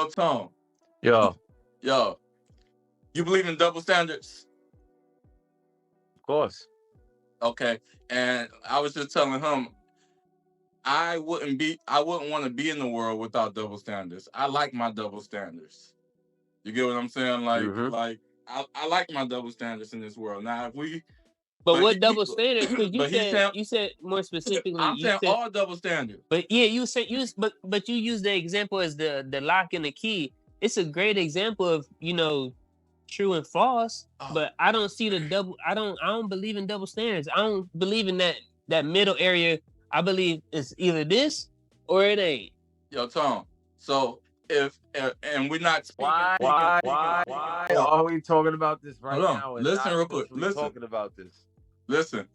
Yo, Tom. Yo, Yo, you believe in double standards? of course. Okay. And I was just telling him I wouldn't want to be in the world without double standards. I like my double standards. You get what I'm saying? Mm-hmm. I like my double standards in this world. Now if we But but what double standards? Because but he's saying you said more specifically. I'm You saying said, all double standards. but yeah, you said but you use the example as the lock and the key. It's a great example of true and false. Oh, But I don't see the double. I don't believe in double standards. I don't believe in that middle area. I believe it's either this or it ain't. yo, Tom. So if and we're not speaking Why are we talking about this right Hold on. now? And Listen not real quick. supposed to be Listen. talking about this. Listen.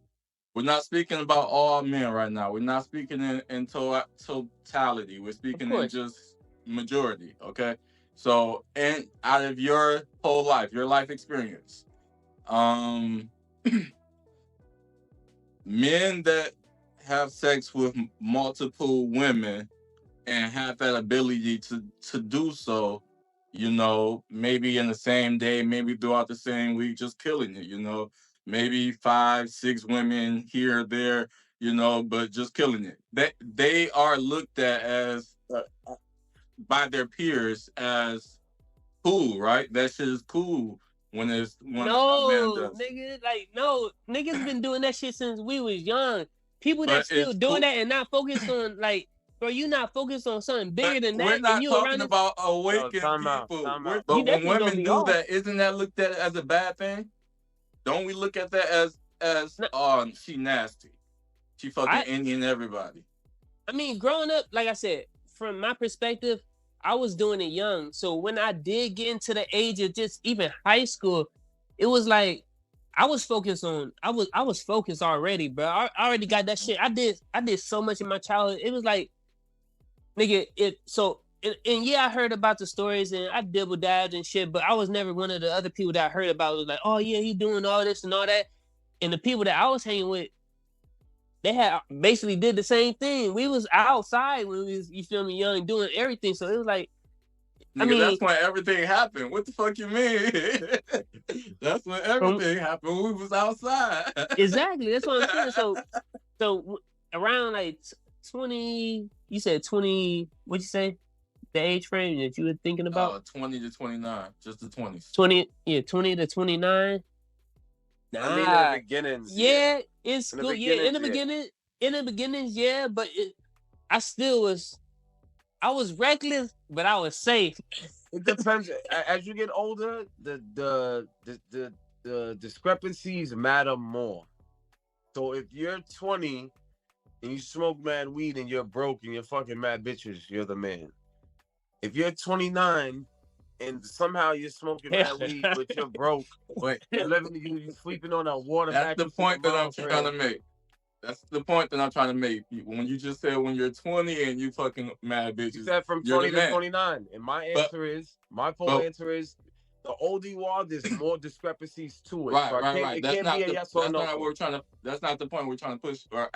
We're not speaking about all men right now. We're not speaking in totality. We're Of speaking in course. just majority. Okay. So, and out of your whole life, your life experience, men that have sex with multiple women and have that ability to do so, maybe in the same day, maybe throughout the same week, just killing it, maybe 5, 6 women here, there, but just killing it. They are looked at as by their peers as cool, right? That shit is cool when a man No, does. nigga, no, niggas been doing that shit since we was young. People But that still it's doing cool. that and not focused on bro, you not focused on something bigger than We're that, not and you talking around it. about awakened time out, people. time out. But You when definitely gonna women be do off. that, isn't that looked at as a bad thing? Don't we look at that as No. she nasty? She fucking Indian everybody. I mean, growing up, like I said, from my perspective, I was doing it young. So when I did get into the age of just even high school, it was like I was focused already, bro. I already got that shit. I did so much in my childhood. It was like, nigga, and yeah, I heard about the stories and I dibble dabbed and shit, but I was never one of the other people that I heard about was like, oh yeah, he doing all this and all that. And the people that I was hanging with, they had basically did the same thing. We was outside when we was, you feel me, young, doing everything. So it was like, Nigga, that's when everything happened. What the fuck you mean? That's when everything happened. We was outside. Exactly. That's what I'm saying. So around like 20, you said 20, what'd you say? The age frame that you were thinking about? 20 to 29, just the 20s. 20 to 29. Nah. I mean, in the beginnings. Yeah, it's cool. Yeah, in the beginnings, yeah, but I was reckless, but I was safe. It depends. As you get older, the discrepancies matter more. So if you're 20 and you smoke mad weed and you're broke and you're fucking mad bitches, you're the man. If you're 29 and somehow you're smoking mad weed but you're broke, you're sleeping on a water. That's the point that I'm trying to make. That's the point that I'm trying to make. When you just said when you're 20 and you fucking mad bitches. You said from 20 to 29. And my full answer is, the older you are, there's more discrepancies to it. Right. That's not the point we're trying to push or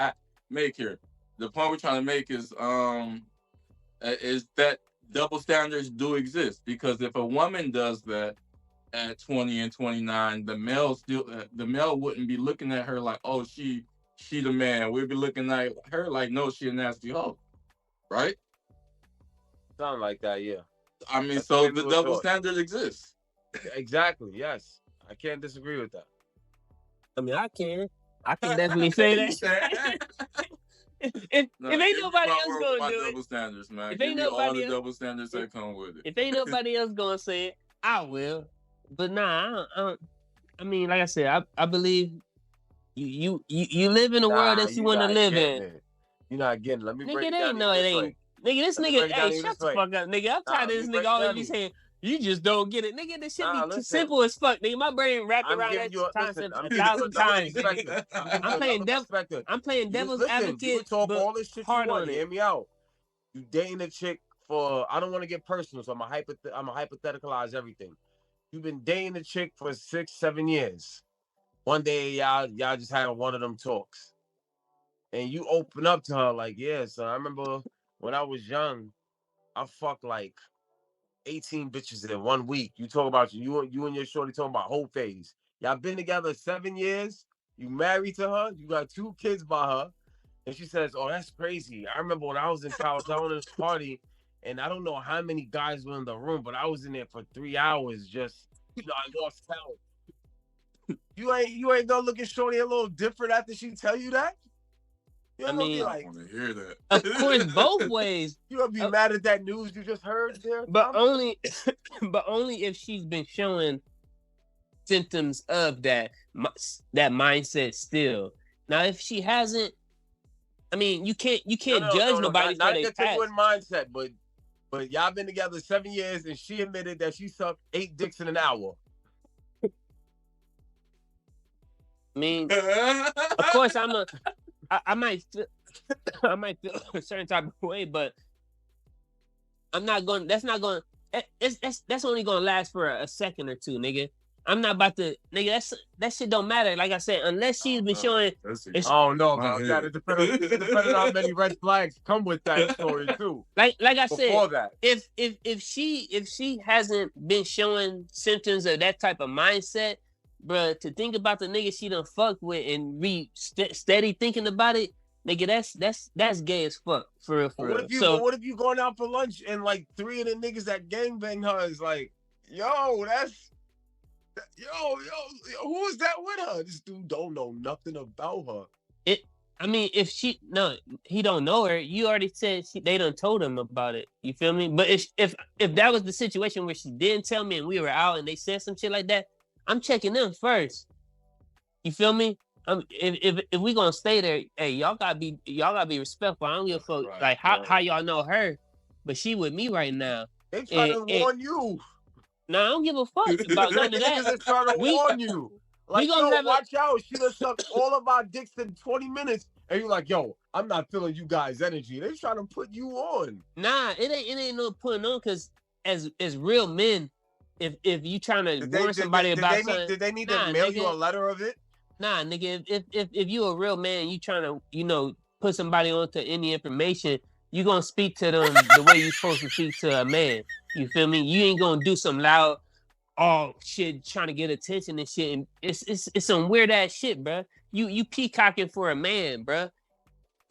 make here. The point we're trying to make is that double standards do exist, because if a woman does that at 20 and 29, the male wouldn't be looking at her like, oh, she the man. We'd be looking at her like, no, she a nasty hoe, right? Something like that, yeah. I mean, so the double standard exists. Exactly. Yes, I can't disagree with that. I mean, I can definitely say that. If ain't nobody else gonna do double standards, man. If give ain't me nobody all the else, double standards that come with it. If ain't nobody else gonna say it, I will. But nah, I mean, like I said, I believe you live in a world that you want to live in. You're not getting it. Let me break it down. It ain't. Nigga, this nigga, hey, shut the fuck up, nigga. I'm tired of this nigga always be saying, you just don't get it. Nigga, this shit be simple as fuck, nigga. My brain wrapped around that concept 1,000 times. I'm playing devil's advocate. You can talk but all this shit hard you on want. it. Hear me out. You dating a chick for, I don't want to get personal, so I'm a hypotheticalize everything. You've been dating a chick for 6-7 years. One day, y'all just had one of them talks. And you open up to her like, yeah, so I remember when I was young, I fucked like 18 bitches in 1 week. You talk about you and your shorty talking about whole phase. Y'all been together 7 years. You married to her. You got 2 kids by her. And she says, "Oh, that's crazy. I remember when I was in college, I went to this party, and I don't know how many guys were in the room, but I was in there for 3 hours. Just, I lost count." You ain't gonna look at shorty a little different after she tell you that. You ain't gonna be like, I want to hear that. Of course, both ways. You gonna be mad at that news you just heard there? But only if she's been showing symptoms of that mindset still. Now, if she hasn't, I mean, you can't judge nobody for their past. Not continuing mindset, but y'all been together 7 years, and she admitted that she sucked 8 dicks in an hour. I mean, of course, I might feel a certain type of way, but I'm not going. That's not going. That's only going to last for a second or two, nigga. I'm not about to, nigga. That shit don't matter. Like I said, unless she's been showing. I don't know about that. It depends on how many red flags come with that story too. Like I said, that. if she hasn't been showing symptoms of that type of mindset, bruh, to think about the nigga she done fucked with and steady thinking about it, nigga, that's gay as fuck, for real, for real. What if you going out for lunch and like 3 of the niggas that gangbang her is like, yo, who is that with her? This dude don't know nothing about her. I mean, if he don't know her. You already said they done told him about it. You feel me? But if that was the situation where she didn't tell me and we were out and they said some shit like that, I'm checking them first. You feel me? If we gonna stay there, hey, y'all gotta be respectful. I don't give a fuck like how y'all know her, but she with me right now. They trying to warn you. Nah, I don't give a fuck about none of that. Niggas is trying to warn you. Like, watch out. She done sucked all of our dicks in 20 minutes. And you're like, yo, I'm not feeling you guys' energy. They trying to put you on. Nah, it ain't no putting on, because as real men, if you trying to warn somebody about something. Did they need to mail you a letter of it? Nah, nigga, if you a real man, you trying to, put somebody onto any information, you gonna speak to them the way you supposed to speak to a man. You feel me? You ain't gonna do some loud, shit, trying to get attention and shit. And it's some weird ass shit, bruh. You peacocking for a man, bruh.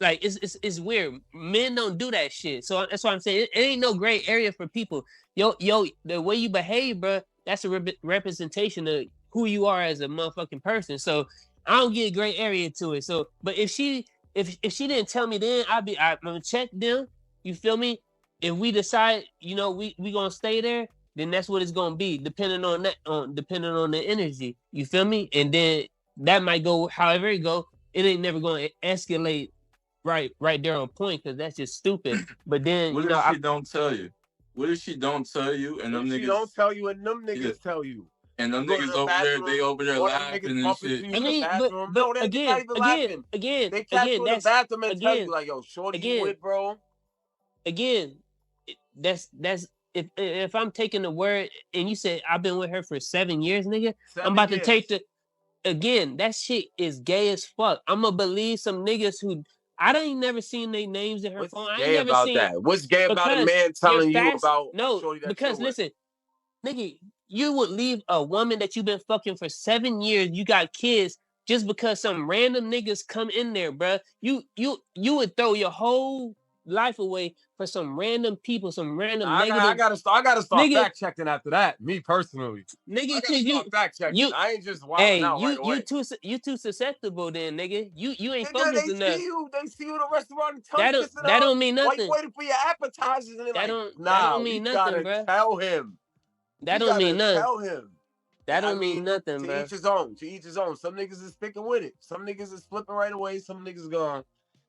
Like it's weird. Men don't do that shit. So that's why I'm saying it ain't no gray area for people. Yo, the way you behave, bruh, that's a representation of who you are as a motherfucking person. So I don't get gray area to it. So, but if she didn't tell me, then I'm gonna check them. You feel me? If we decide, we gonna stay there, then that's what it's gonna be, depending on the energy. You feel me? And then that might go however it go. It ain't never gonna escalate right there on point, because that's just stupid. But then what if she don't tell you? What if she don't tell you and them niggas? She don't tell you and them niggas tell you. And them niggas over there laughing and shit. I mean, but again, they catch you in the bathroom and tell you like, yo, shorty, you with, bro? Again, that's if I'm taking the word and you said I've been with her for 7 years, nigga, I'm about to take again, that shit is gay as fuck. I'm gonna believe some niggas who I ain't never seen their names in her phone. I ain't never about seen that. What's gay about a man telling you about shorty that because listen, nigga, you would leave a woman that you've been fucking for 7 years, you got kids, just because some random niggas come in there, bruh. You would throw your whole life away for some random people, some random negative. I gotta start fact checking after that. Me personally, nigga, because you fact checking. I ain't just wilding out right away. You too susceptible, then, nigga. You ain't focused enough. They see you in the restaurant and that don't mean nothing. Waiting for your appetizers and that don't mean nothing, bro. Tell him. That don't mean nothing. Tell him. That don't mean nothing, bro. To each his own. Some niggas is sticking with it. Some niggas is flipping right away. Some niggas gonna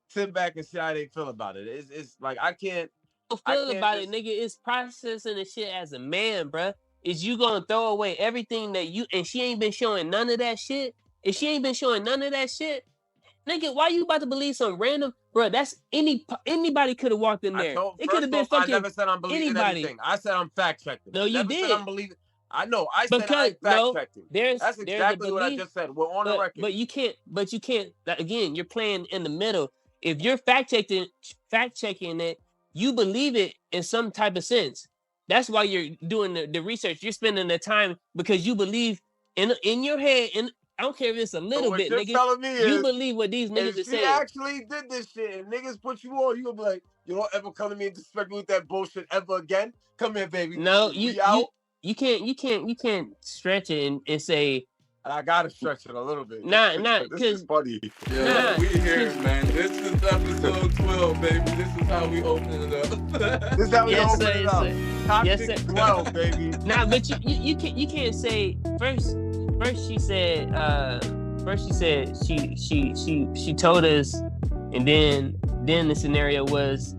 sit back and see how they feel about it. It's like I can't feel about it, nigga. It's processing the shit as a man, bro. Is you gonna throw away everything that you and she ain't been showing none of that shit? If she ain't been showing none of that shit, nigga, why you about to believe some random, bro? That's anybody could have walked in there. It could have been fucking anybody. I never said I'm believing anything. I said I'm fact checking. No, you did. I'm believing. I know. I said I'm fact checking. That's exactly what I just said. We're on the record. But you can't. Again, you're playing in the middle. If you're fact checking it, you believe it in some type of sense. That's why you're doing the research. You're spending the time because you believe in your head. And I don't care if it's a little what bit, you're nigga. telling me You is, believe what these niggas if are she saying. actually did this shit and niggas put you on, you gonna be like, you don't ever come to me and disrespect me with that bullshit ever again. Come here, baby. No, We out. you can't stretch it and say. And I gotta stretch it a little bit. Nah, This is funny. Yeah, Nah, we here, man. This is episode 12, baby. This is how we open it up. This is how we Yes, open sir, it up. yes, Toxic Yes, sir. 12, baby. Nah, but you can't say first she said she told us, and then the scenario was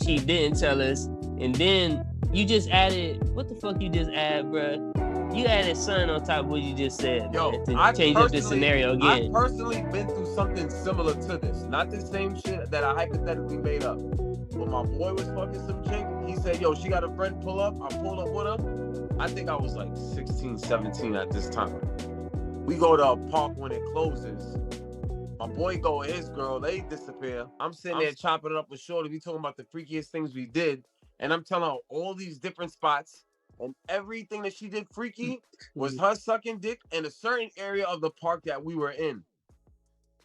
she didn't tell us, and then you just added what the fuck you just add, bruh? You added son on top of what you just said, Yo, man, to I change up the scenario again. I've personally been through something similar to this. Not the same shit that I hypothetically made up. When my boy was fucking some chick, he said, yo, she got a friend pull up. I pulled up with her. I think I was like 16, 17 at this time. We go to a park when it closes. My boy go with his girl. They disappear. I'm sitting there chopping it up with Shorty. We talking about the freakiest things we did. And I'm telling her all these different spots. And everything that she did freaky was her sucking dick in a certain area of the park that we were in.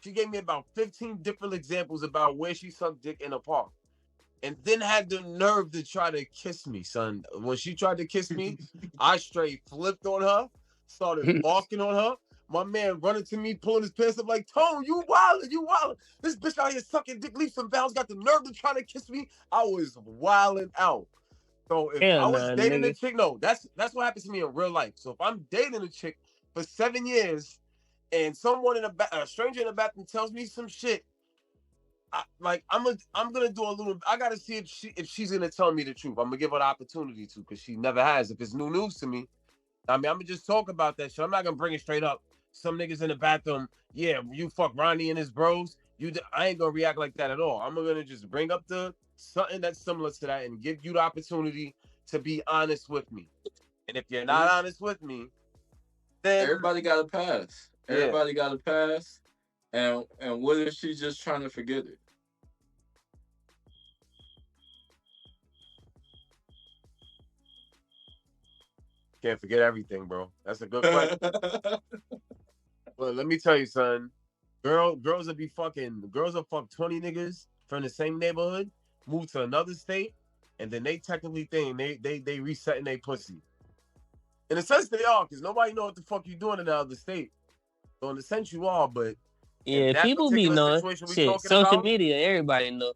She gave me about 15 different examples about where she sucked dick in a park. And then had the nerve to try to kiss me, son. When she tried to kiss me, I straight flipped on her, started barking on her. My man running to me, pulling his pants up like, Tone, you wildin'. This bitch out here sucking dick leaps and bounds, got the nerve to try to kiss me. I was wilding out. So if I was dating a chick, no, that's what happens to me in real life. So if I'm dating a chick for 7 years and someone a stranger in the bathroom tells me some shit, I'm gonna do a little. I gotta see if she's gonna tell me the truth. I'm gonna give her the opportunity to, because she never has. If it's new news to me, I mean, I'm gonna just talk about that shit. I'm not gonna bring it straight up. Some niggas in the bathroom, yeah, you fuck Ronnie and his bros. I ain't gonna react like that at all. I'm gonna just bring up something that's similar to that and give you the opportunity to be honest with me. And if you're not honest with me, then everybody got a pass. Everybody got a pass. And what if she's just trying to forget it? Can't forget everything, bro. That's a good question. Well, let me tell you, son. Girls will fuck 20 niggas from the same neighborhood, move to another state, and then they technically think they resetting their pussy. In a sense, they are, because nobody know what the fuck you doing in the other state. So in a sense, you are, but yeah, people be knowing shit. Social media, everybody know.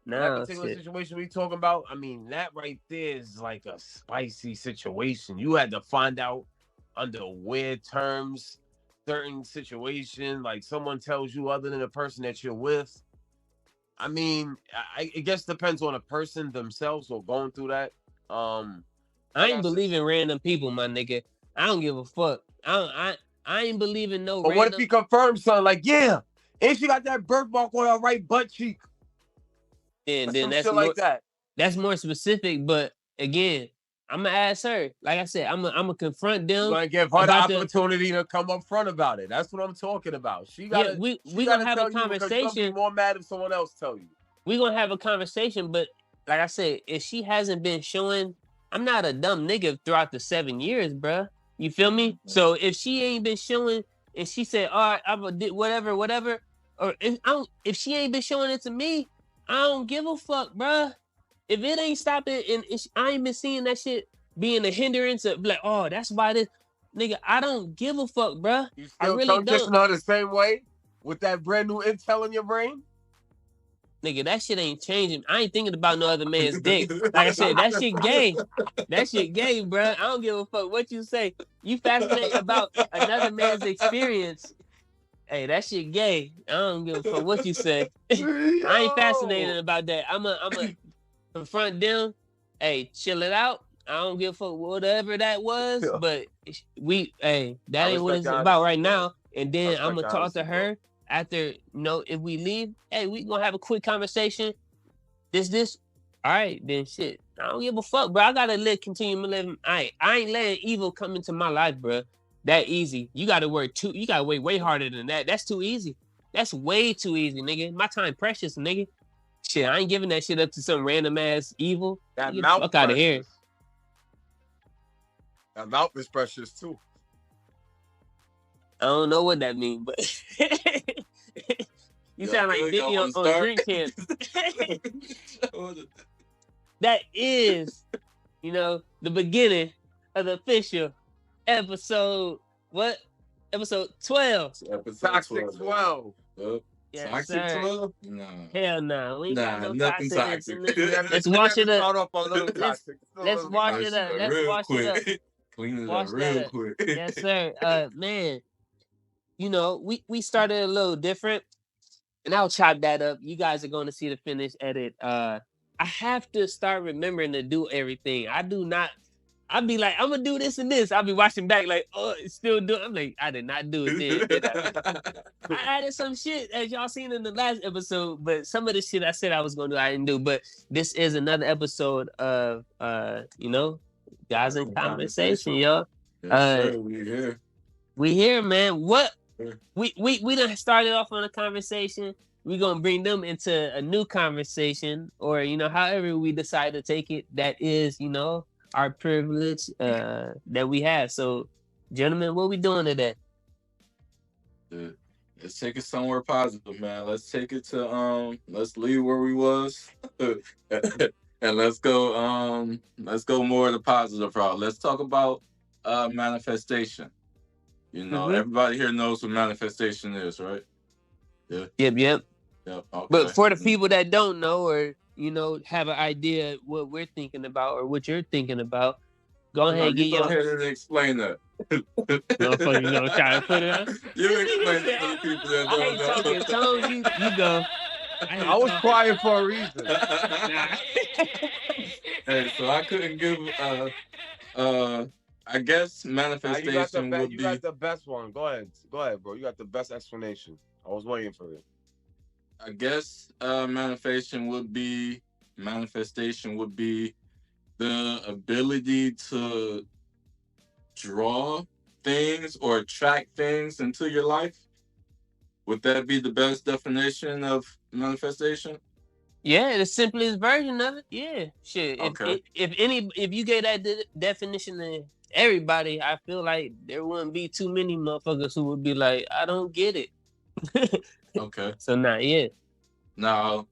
That particular situation we talking about, I mean, that right there is like a spicy situation. You had to find out under weird terms, certain situation, like someone tells you other than the person that you're with. I mean, I guess depends on a person themselves or going through that. I ain't believing random people, my nigga. I don't give a fuck. I ain't believing no. But what if he confirms something like, yeah, and she got that birthmark on her right butt cheek? Then that's more, like that. That's more specific. But again, I'm gonna ask her. Like I said, I'm gonna confront them. You're gonna give her the opportunity to come up front about it. That's what I'm talking about. She got. Yeah, we gonna have a conversation. You'll be more mad if someone else tell you. We gonna have a conversation, but like I said, if she hasn't been showing, I'm not a dumb nigga throughout the 7 years, bruh. You feel me? So if she ain't been showing, and she said, all right, I'm gonna do whatever, or if she ain't been showing it to me, I don't give a fuck, bruh. If it ain't stopping, and I ain't been seeing that shit being a hindrance of like, oh, that's why this nigga. I don't give a fuck, bruh. You still tongue kissing her the same way with that brand new intel in your brain? Nigga, that shit ain't changing. I ain't thinking about no other man's dick. Like I said, that shit gay. That shit gay, bruh. I don't give a fuck what you say. You fascinated about another man's experience. Hey, that shit gay. I don't give a fuck what you say. I ain't fascinated about that. I'm a confront them. Hey, chill it out. I don't give a fuck whatever that was, but that ain't what it's about right now. And then I'm gonna talk to her after. If we leave, hey, we gonna have a quick conversation. This. All right, then shit. I don't give a fuck, bro. I gotta continue living. I ain't letting evil come into my life, bro. That easy. You gotta work you gotta work way harder than that. That's too easy. That's way too easy, nigga. My time precious, nigga. Shit, I ain't giving that shit up to some random ass evil. That Get the fuck out of here. That mouth is precious too. I don't know what that means, but you sound like Diddy on Drink Champ. That is, the beginning of the official episode. What? Episode 12. Toxic 12. Yes, Toxic sir. 12? No. Hell no. We ain't got no nothing toxic. toxic. Let's wash it up. Let's wash it up. Let's wash it up. Clean it Wash up real that up. quick. Yes, sir. Man, we started a little different, and I'll chop that up. You guys are going to see the finished edit. I have to start remembering to do everything. I do not. I'll be like, I'm gonna do this and this. I'll be watching back like, oh, it's still doing. I'm like, I did not do it then. Did I? I added some shit as y'all seen in the last episode, but some of the shit I said I was gonna do, I didn't do. But this is another episode of Guys in Conversation, y'all. Yes, sir, we here. We here, man. What we done started off on a conversation. We're gonna bring them into a new conversation, or however we decide to take it. That is, our privilege that we have. So, gentlemen, what we doing today? Let's take it somewhere positive, man. Let's take it to let's leave where we was and let's go more of the positive route. Let's talk about manifestation. Everybody here knows what manifestation is, right? Yeah. Yep. Okay. But for the people that don't know, or have an idea what we're thinking about or what you're thinking about, go ahead and go ahead and explain that. Motherfucker, try to put it on. You explain it to the people that don't know. I hate talking. You go. I was quiet for a reason. Hey, so I couldn't give I guess manifestation would be. You got the best one. Go ahead, bro. You got the best explanation. I was waiting for it. I guess manifestation would be the ability to draw things or attract things into your life. Would that be the best definition of manifestation? Yeah, the simplest version of it. Yeah, shit. Okay. If you gave that definition to everybody, I feel like there wouldn't be too many motherfuckers who would be like, I don't get it. Okay. So yeah. Now,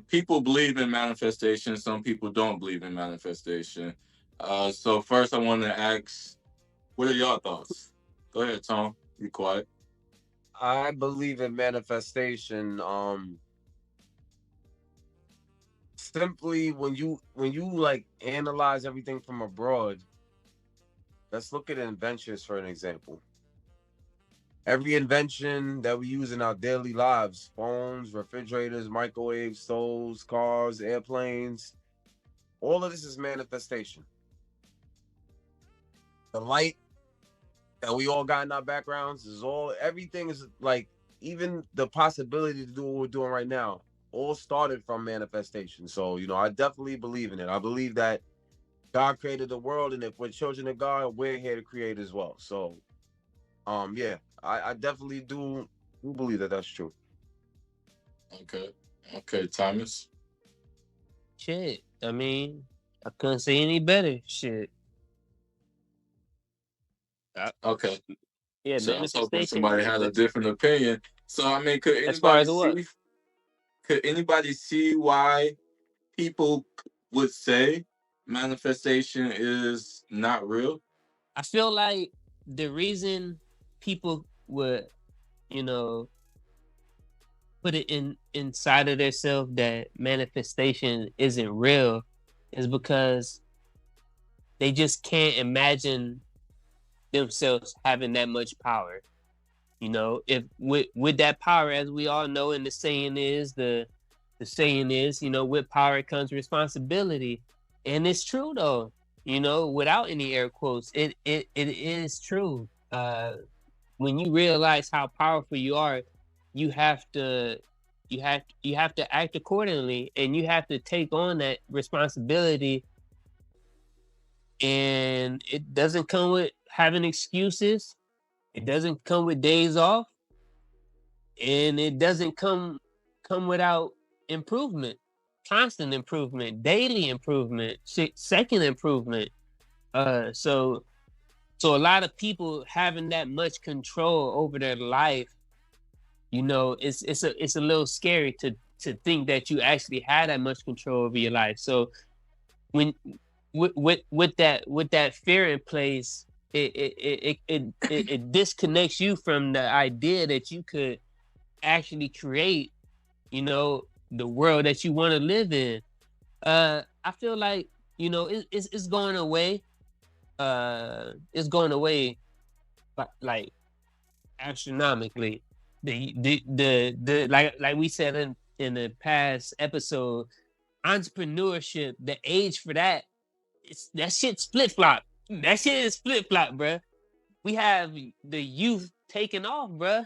people believe in manifestation. Some people don't believe in manifestation. So first, I want to ask, what are your thoughts? Go ahead, Tom. Be quiet. I believe in manifestation. Simply when you like analyze everything from abroad. Let's look at inventions for an example. Every invention that we use in our daily lives, phones, refrigerators, microwaves, stoves, cars, airplanes, all of this is manifestation. The light that we all got in our backgrounds everything is like, even the possibility to do what we're doing right now, all started from manifestation. So, I definitely believe in it. I believe that God created the world, and if we're children of God, we're here to create as well. So, yeah. I definitely do believe that that's true. Okay, Thomas. Shit. I mean, I couldn't say any better. Shit. Okay. Yeah, so I was hoping manifestation. somebody had a different opinion. So I mean, could anybody see why people would say manifestation is not real? I feel like the reason people would, put it inside of themselves that manifestation isn't real is because they just can't imagine themselves having that much power. If with that power, as we all know, and the saying is, with power comes responsibility. And it's true though, without any air quotes, it is true. When you realize how powerful you are, you have to act accordingly, and you have to take on that responsibility. And it doesn't come with having excuses. It doesn't come with days off, and it doesn't come without improvement, constant improvement, daily improvement, second improvement. So a lot of people having that much control over their life, it's a little scary to think that you actually had that much control over your life. So when with that fear in place, it disconnects you from the idea that you could actually create, the world that you want to live in. I feel like it's going away. It's going away, like astronomically. The like we said in the past episode, entrepreneurship, the age for that, that shit's flip flop. That shit is flip flop, bruh. We have the youth taking off, bruh.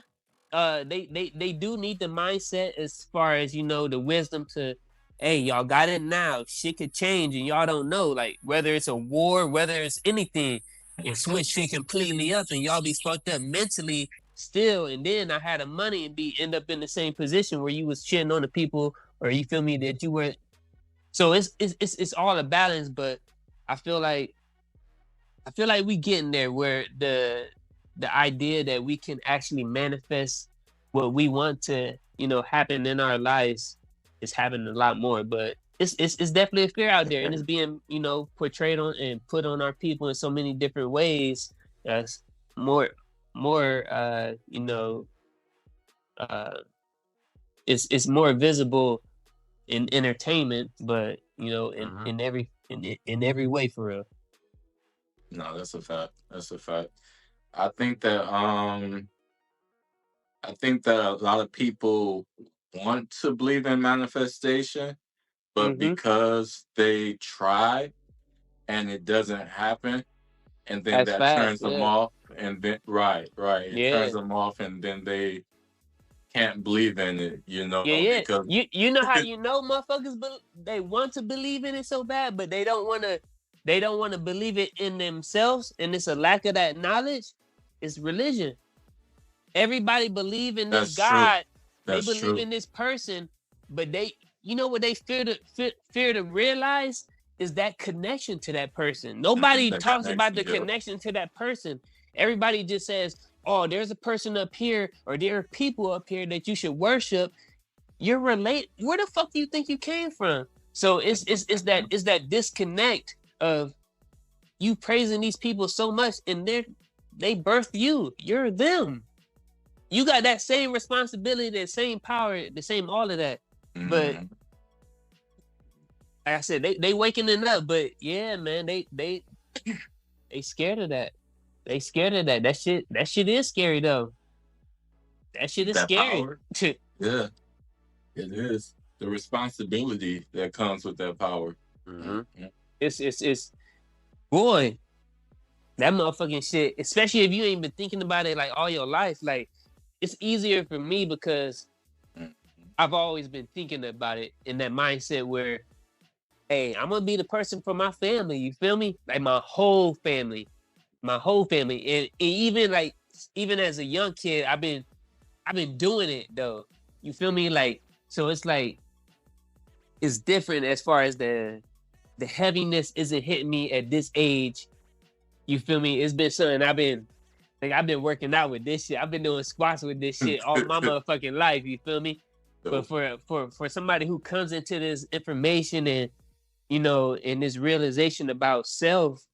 They do need the mindset as far as the wisdom to, hey, y'all got it now. Shit could change and y'all don't know. Like whether it's a war, whether it's anything, and switch shit completely up and y'all be fucked up mentally still. And then I had the money and end up in the same position where you was shitting on the people, or you feel me, that you were. So it's all a balance, but I feel like we getting there where the idea that we can actually manifest what we want to, happen in our lives is happening a lot more. But it's definitely a fear out there, and it's being, portrayed on and put on our people in so many different ways. That's more it's more visible in entertainment, but in every way, for real. No, that's a fact. That's a fact. I think that a lot of people want to believe in manifestation, but because they try and it doesn't happen, and then That's that fact, turns them yeah. off, and then it Yeah. turns them off, and then they can't believe in it, Yeah. because You know how motherfuckers they want to believe in it so bad, but they don't want to believe it in themselves, and it's a lack of that knowledge. It's religion. Everybody believe in this that's true. God. That's they believe true. in this person, but they, what they fear to realize is that connection to that person. Nobody That talks about the connection, yeah. connection to that person. Everybody just says, "Oh, there's a person up here, or there are people up here that you should worship." You're related. Where the fuck do you think you came from? So it's that disconnect of you praising these people so much, and they birthed you. You're them. You got that same responsibility, that same power, the same all of that. But Mhm. like I said, they waking it up. But yeah, man, they scared of that. They scared of that. That shit is scary though. That shit is That scary. power, yeah, it is the responsibility that comes with that power. Mhm. Mhm. It's boy, that motherfucking shit. Especially if you ain't been thinking about it like all your life. Like it's easier for me because Mhm. I've always been thinking about it in that mindset where, hey, I'm gonna be the person for my family. You feel me? Like my whole family, and even as a young kid, I've been doing it though. You feel me? Like so, it's like it's different as far as the heaviness isn't hitting me at this age. You feel me? It's been something I've been working out with this shit. I've been doing squats with this shit all my motherfucking life. You feel me? But for somebody who comes into this information and and this realization about self,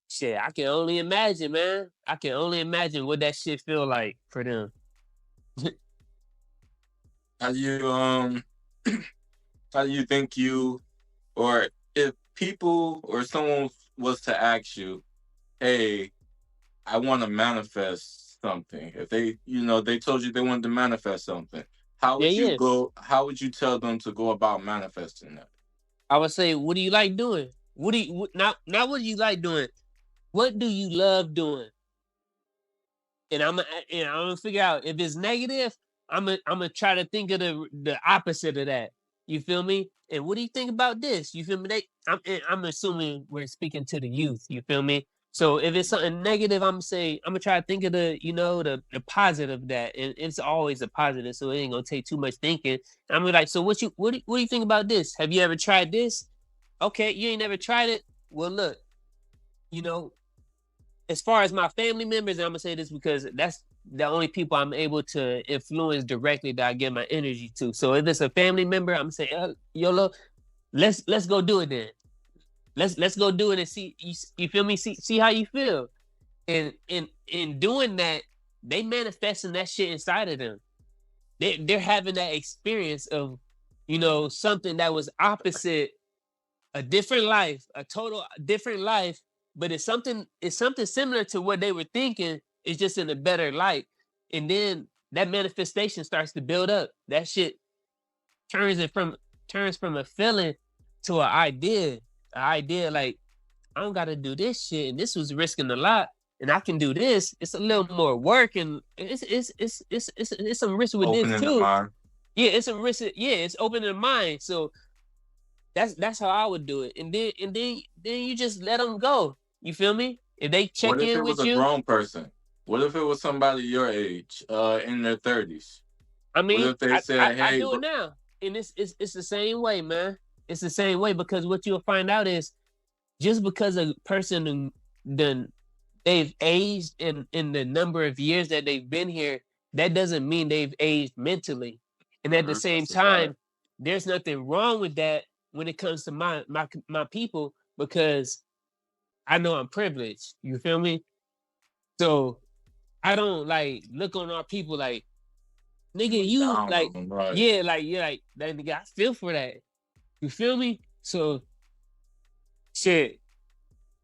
shit, I can only imagine, man. I can only imagine what that shit feel like for them. How do you how do you think or if people or someone was to ask you, hey, I want to manifest something. If they told you they wanted to manifest something, how would you Yeah. go? How would you tell them to go about manifesting that? I would say, what do you like doing? Not what do you like doing? What do you love doing? And I'm gonna figure out if it's negative. I'm gonna try to think of the opposite of that. You feel me? And what do you think about this? You feel me? I'm assuming we're speaking to the youth. You feel me? So if it's something negative, I'm gonna try to think of the positive of that, and it's always a positive. So it ain't gonna take too much thinking. I'm gonna be like, so what do you think about this? Have you ever tried this? Okay, you ain't never tried it. Well, look, you know, as far as my family members, I'm gonna say this because that's the only people I'm able to influence directly that I give my energy to. So if it's a family member, I'm gonna say, YOLO, let's go do it then. Let's go do it and see. You feel me? See how you feel. And in doing that, they manifesting that shit inside of them. They're having that experience of, something that was opposite, a different life, a total different life, but it's something similar to what they were thinking. It's just in a better light. And then that manifestation starts to build up. That shit turns from a feeling to an idea. An idea like, I don't gotta do this shit, and this was risking a lot, and I can do this. It's a little more work, and it's some risk with Opening this the too. mind. Yeah, it's some risk. Yeah, it's opening the mind. So that's how I would do it. And then you just let them go. You feel me? If they check What if in it was with a you, grown person? What if it was somebody your age, in their 30s? I What mean, if they I said, I "Hey, do it now, and it's the same way, man. It's the same way because what you'll find out is just because a person then they've aged in the number of years that they've been here, that doesn't mean they've aged mentally. And at the same That's a fact. time, there's nothing wrong with that when it comes to my people, because I know I'm privileged. You feel me? So I don't like look on our people like, nigga, you down like, on them, right?" yeah, like you're like that nigga. I feel for that. You feel me? So shit,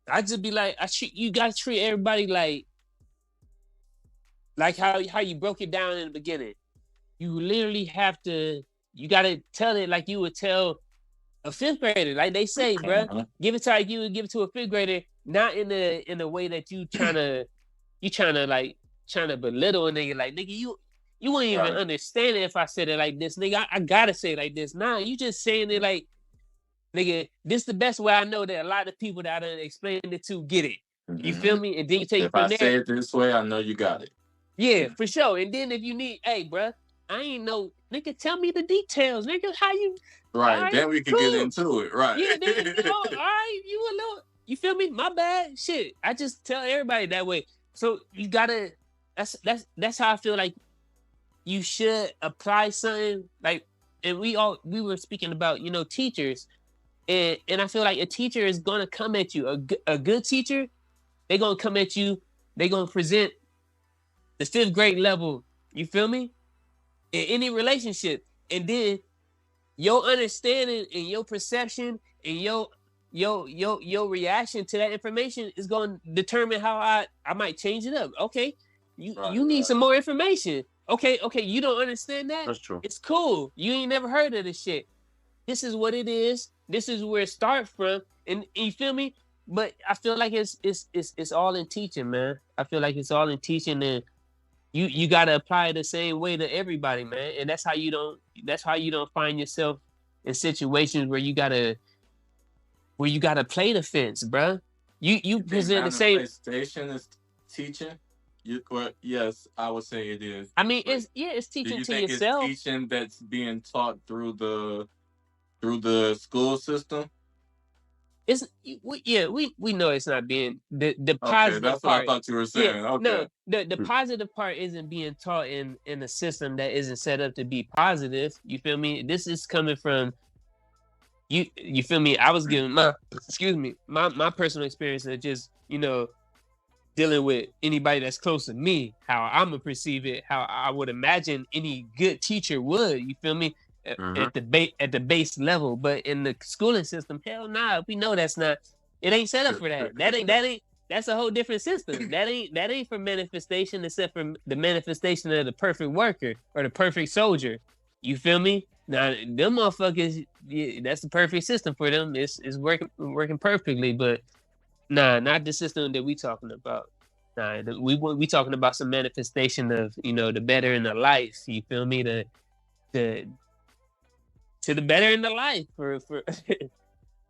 I just be like, you gotta treat everybody like how you broke it down in the beginning. You literally have to. You gotta tell it like you would tell a fifth grader. Like they say, bruh, Uh-huh. give it to like you would give it to a fifth grader. Not in a way that you trying to belittle a nigga. Like, nigga, you wouldn't even Right. understand it if I said it like this, nigga. I gotta say it like this. Nah, you just saying it like, nigga, this the best way I know that a lot of people that I done explained it to get it. You feel Mhm. me? And then you take it If I from there. say it this way, I know you got it. Yeah, for sure. And then if you need, hey, bruh, I ain't know, nigga, tell me the details, nigga. How you? All Right. right, Then we can get cool. into it. Right. Yeah, then all right, you a little, you feel me? My bad, shit. I just tell everybody that way. So you gotta. That's how I feel like you should apply something like. And we were speaking about teachers, and I feel like a teacher is gonna come at you. A good teacher, they gonna come at you. They gonna present the fifth grade level. You feel me? In any relationship, and then your understanding and your perception and your reaction to that information is going to determine how I might change it up. Okay, you need some more information. Okay, you don't understand that. That's true. It's cool. You ain't never heard of this shit. This is what it is. This is where it starts from, and you feel me? But I feel like it's all in teaching, man. I feel like it's all in teaching, and you gotta apply it the same way to everybody, man. And that's how you don't find yourself in situations where you gotta play the fence, bruh. You present the same. Manifestation is teaching. Yes, I would say it is. I mean, But it's do teaching you to think yourself. it's teaching that's being taught through the school system? It's we know it's not being the Okay, positive that's what I part. thought you were Yeah, saying. no, Okay. the positive part isn't being taught in a system that isn't set up to be positive. You feel me? This is coming from you feel me? I was giving my personal experience of just dealing with anybody that's close to me, how I'm gonna perceive it, how I would imagine any good teacher would. You feel me? At the base level, but in the schooling system, hell nah. We know that's not. It ain't set up for that. That ain't. That's a whole different system. That ain't for manifestation, except for the manifestation of the perfect worker or the perfect soldier. You feel me? Now them motherfuckers, yeah, that's the perfect system for them. It's working perfectly, but nah, not the system that we talking about. Nah, we talking about some manifestation of the better in the life. You feel me? The to the better in the life for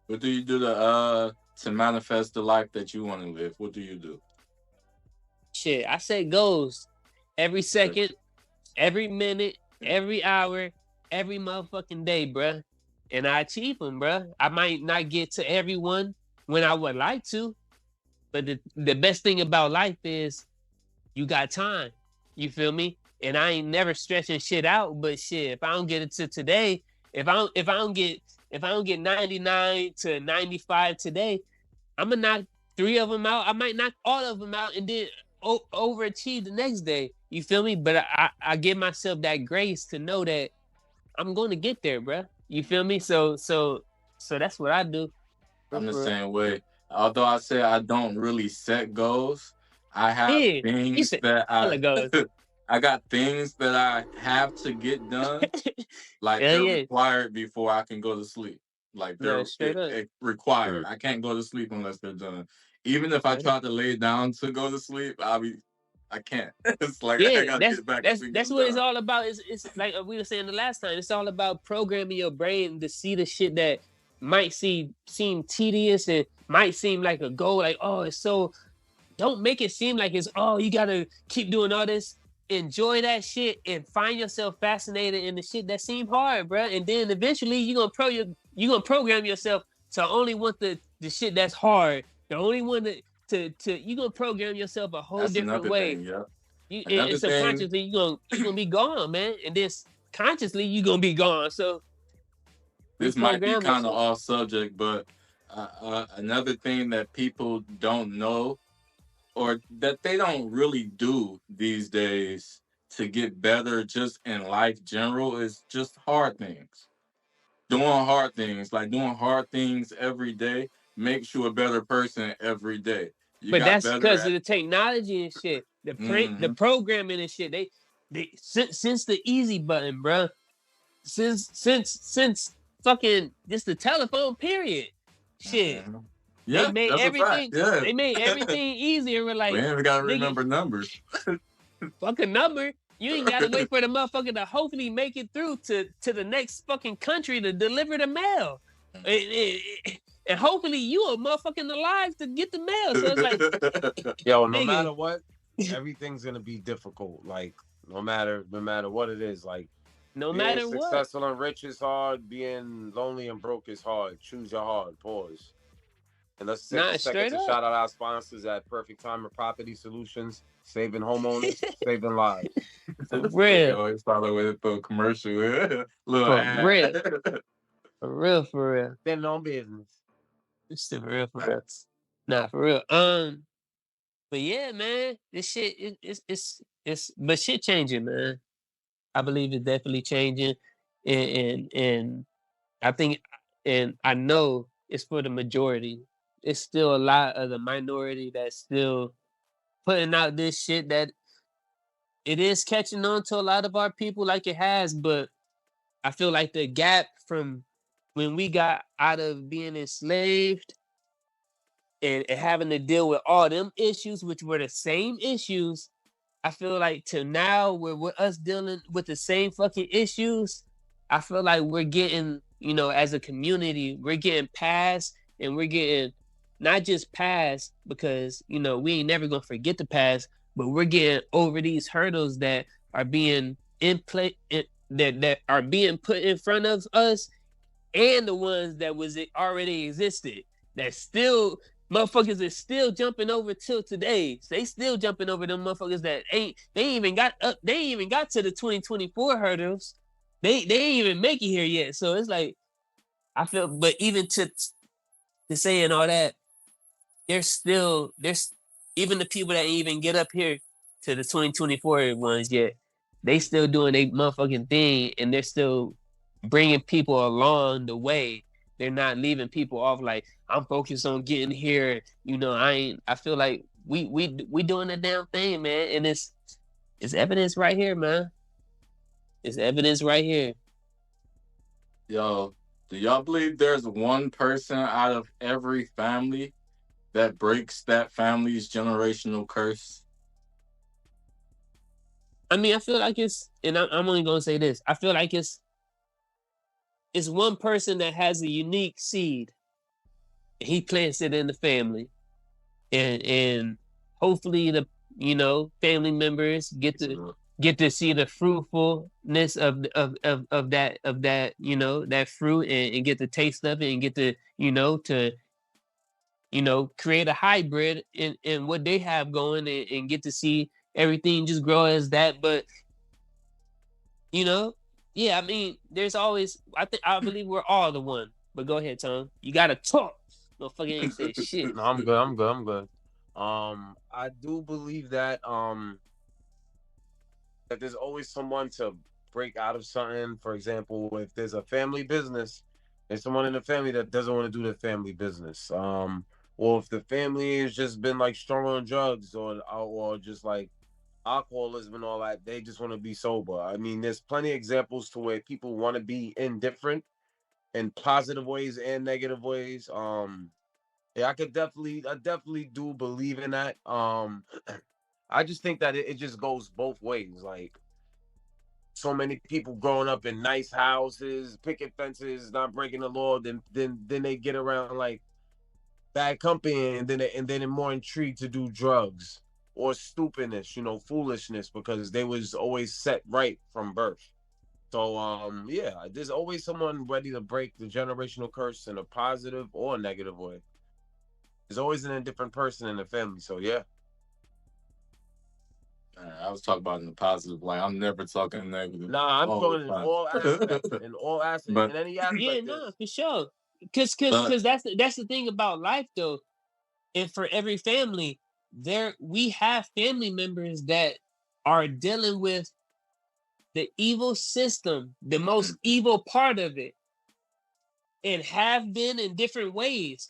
What do you do to manifest the life that you want to live? What do you do? shit. I set goals every second, every minute, every hour, every motherfucking day, bruh. And I achieve them, bruh. I might not get to everyone when I would like to, But the best thing about life is you got time. You feel me? And I ain't never stretching shit out. But shit, if I don't get it to today, if I don't get 99 to 95 today, I'm gonna knock 3 of them out. I might knock all of them out and then overachieve the next day. You feel me? But I give myself that grace to know that I'm going to get there, bro. You feel me? So that's what I do. I'm the same way. Although I say I don't really set goals, I have things that I got things that I have to get done. Like they're required before I can go to sleep. Like they're required. I can't go to sleep unless they're done. Even if I try to lay down to go to sleep, I can't. It's like I gotta get back. That's what it's all about. It's like we were saying the last time. It's all about programming your brain to see the shit that might seem tedious and might seem like a goal. Like, oh, it's so. Don't make it seem like it's you gotta keep doing all this. Enjoy that shit and find yourself fascinated in the shit that seem hard, bro. And then eventually you're gonna program yourself to only want the shit that's hard. The only one to you're gonna program yourself a whole different way. And subconsciously you're gonna be gone, man. And then consciously you're gonna be gone. So this might be kind of off subject, but another thing that people don't know or that they don't really do these days to get better just in life general is just hard things. Doing hard things, like doing hard things every day makes you a better person every day. But that's because of the technology and shit, the programming and shit. They since the easy button, bro. Since fucking just the telephone period, shit. Yeah, they made everything. Yeah. They made everything easier. We're like, we ain't gotta remember numbers. Fucking number. You ain't gotta wait for the motherfucker to hopefully make it through to the next fucking country to deliver the mail. And hopefully you are motherfucking alive to get the mail. So it's like, yo, no matter what, everything's gonna be difficult. Like no matter what it is, like no matter what. Successful and rich is hard. Being lonely and broke is hard. Choose your hard. Pause. And let's take a second to shout out our sponsors at Perfect Time and Property Solutions, saving homeowners, saving lives. For real. Always follow with a commercial. Little for real. For real. Been on business. It's still for real. Nah, for real. But yeah, man, this shit it's but shit changing, man. I believe it's definitely changing, and I think, and I know it's for the majority. It's still a lot of the minority that's still putting out this shit that it is catching on to a lot of our people like it has, but I feel like the gap from when we got out of being enslaved and having to deal with all them issues, which were the same issues, I feel like to now where we're us dealing with the same fucking issues, I feel like we're getting, as a community, we're getting past, and we're getting not just past because, we ain't never gonna forget the past, but we're getting over these hurdles that are being that are being put in front of us, and the ones that already existed that still motherfuckers is still jumping over till today. They still jumping over them motherfuckers that ain't even got to the 2024 hurdles. They ain't even make it here yet. So it's like I feel, but even to saying all that, there's even the people that ain't even get up here to the 2024 ones yet. They still doing their motherfucking thing, and they're still bringing people along the way. They're not leaving people off like, I'm focused on getting here. I feel like we doing the damn thing, man. And it's evidence right here, man. It's evidence right here. Yo, do y'all believe there's one person out of every family that breaks that family's generational curse? I mean, I feel like and I'm only gonna say this. I feel like it's one person that has a unique seed. He plants it in the family, and hopefully the family members get to see the fruitfulness of that that fruit and get the taste of it and get to create a hybrid in what they have going and get to see everything just grow as that. But yeah, I mean, there's always I believe we're all the one. But go ahead, Tom. You gotta talk. Motherfucker ain't say shit. No, I'm good. I do believe that that there's always someone to break out of something. For example, if there's a family business, there's someone in the family that doesn't want to do the family business. Or if the family has just been like strong on drugs or just like alcoholism and all that, they just want to be sober. I mean, there's plenty of examples to where people want to be indifferent in positive ways and negative ways. Yeah, I definitely do believe in that. I just think that it just goes both ways. Like, so many people growing up in nice houses, picket fences, not breaking the law, then they get around like bad company, and then they're more intrigued to do drugs or stupidness, foolishness, because they was always set right from birth. So yeah, there's always someone ready to break the generational curse in a positive or a negative way. There's always an indifferent person in the family. So yeah. I was talking about in the positive light. I'm never talking negative. Nah, I'm talking in all aspects. In all aspects. But- in any aspect. Yeah, no, for sure. Cause that's the thing about life though. And for every family, we have family members that are dealing with the evil system, the most evil part of it, and have been in different ways,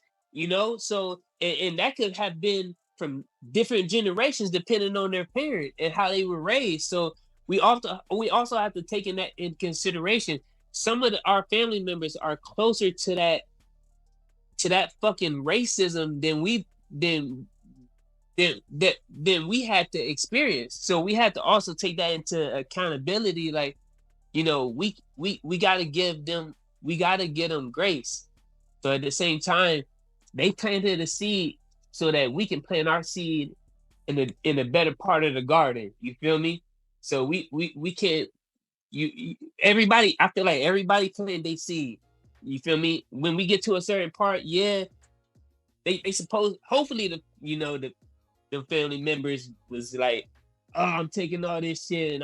So and that could have been from different generations depending on their parent and how they were raised. So we also have to take that in consideration. Some of our family members are closer to that fucking racism than we had to experience. So we had to also take that into accountability. Like, we gotta give them grace. So at the same time, they planted a seed so that we can plant our seed in a better part of the garden. You feel me? So we can't. Everybody. I feel like everybody planted their seed. You feel me? When we get to a certain part, yeah, they suppose hopefully the family members was like, oh, I'm taking all this shit and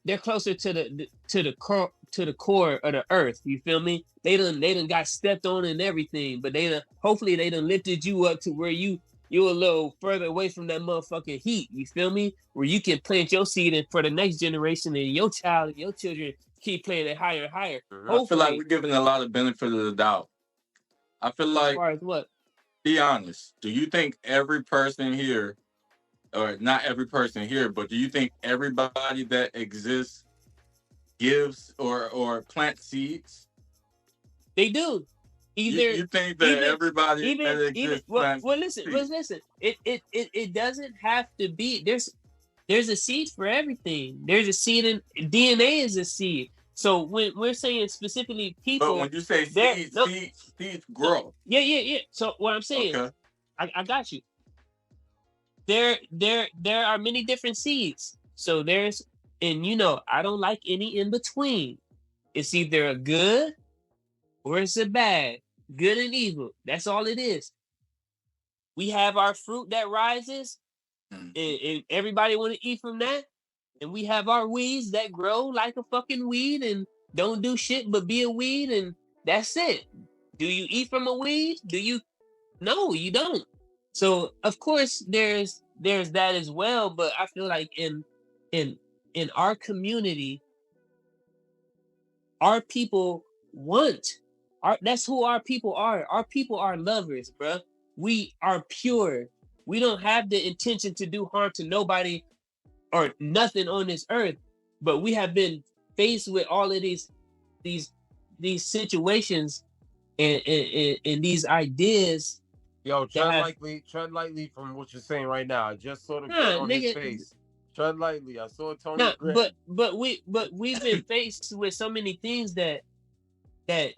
they're closer to the core of the earth. You feel me? They done got stepped on and everything, but hopefully they done lifted you up to where you're a little further away from that motherfucking heat. You feel me? Where you can plant your seed and for the next generation and your child and your children keep playing it higher and higher. I feel like we're giving a lot of benefit of the doubt. I feel like, as far as what? Be honest. Do you think every person here, or not every person here, but do you think everybody that exists gives or plants seeds? They do. Either you think that everybody that exists plants listen. It doesn't have to be. There's a seed for everything. There's a seed in DNA is a seed. So when we're saying specifically people, but when you say seeds grow. Yeah. So what I'm saying, okay. I got you. There are many different seeds. So I don't like any in between. It's either a good or it's a bad. Good and evil. That's all it is. We have our fruit that rises, and everybody want to eat from that. And we have our weeds that grow like a fucking weed and don't do shit but be a weed, and that's it. Do you eat from a weed? No, you don't. So of course there's that as well, but I feel like in our community, our people that's who our people are. Our people are lovers, bruh. We are pure. We don't have the intention to do harm to nobody or nothing on this earth, but we have been faced with all of these situations and these ideas. Yo, tread lightly from what you're saying right now. I just saw the grin on his face. Tread lightly. I saw Tony grin. But we've been faced with so many things that man,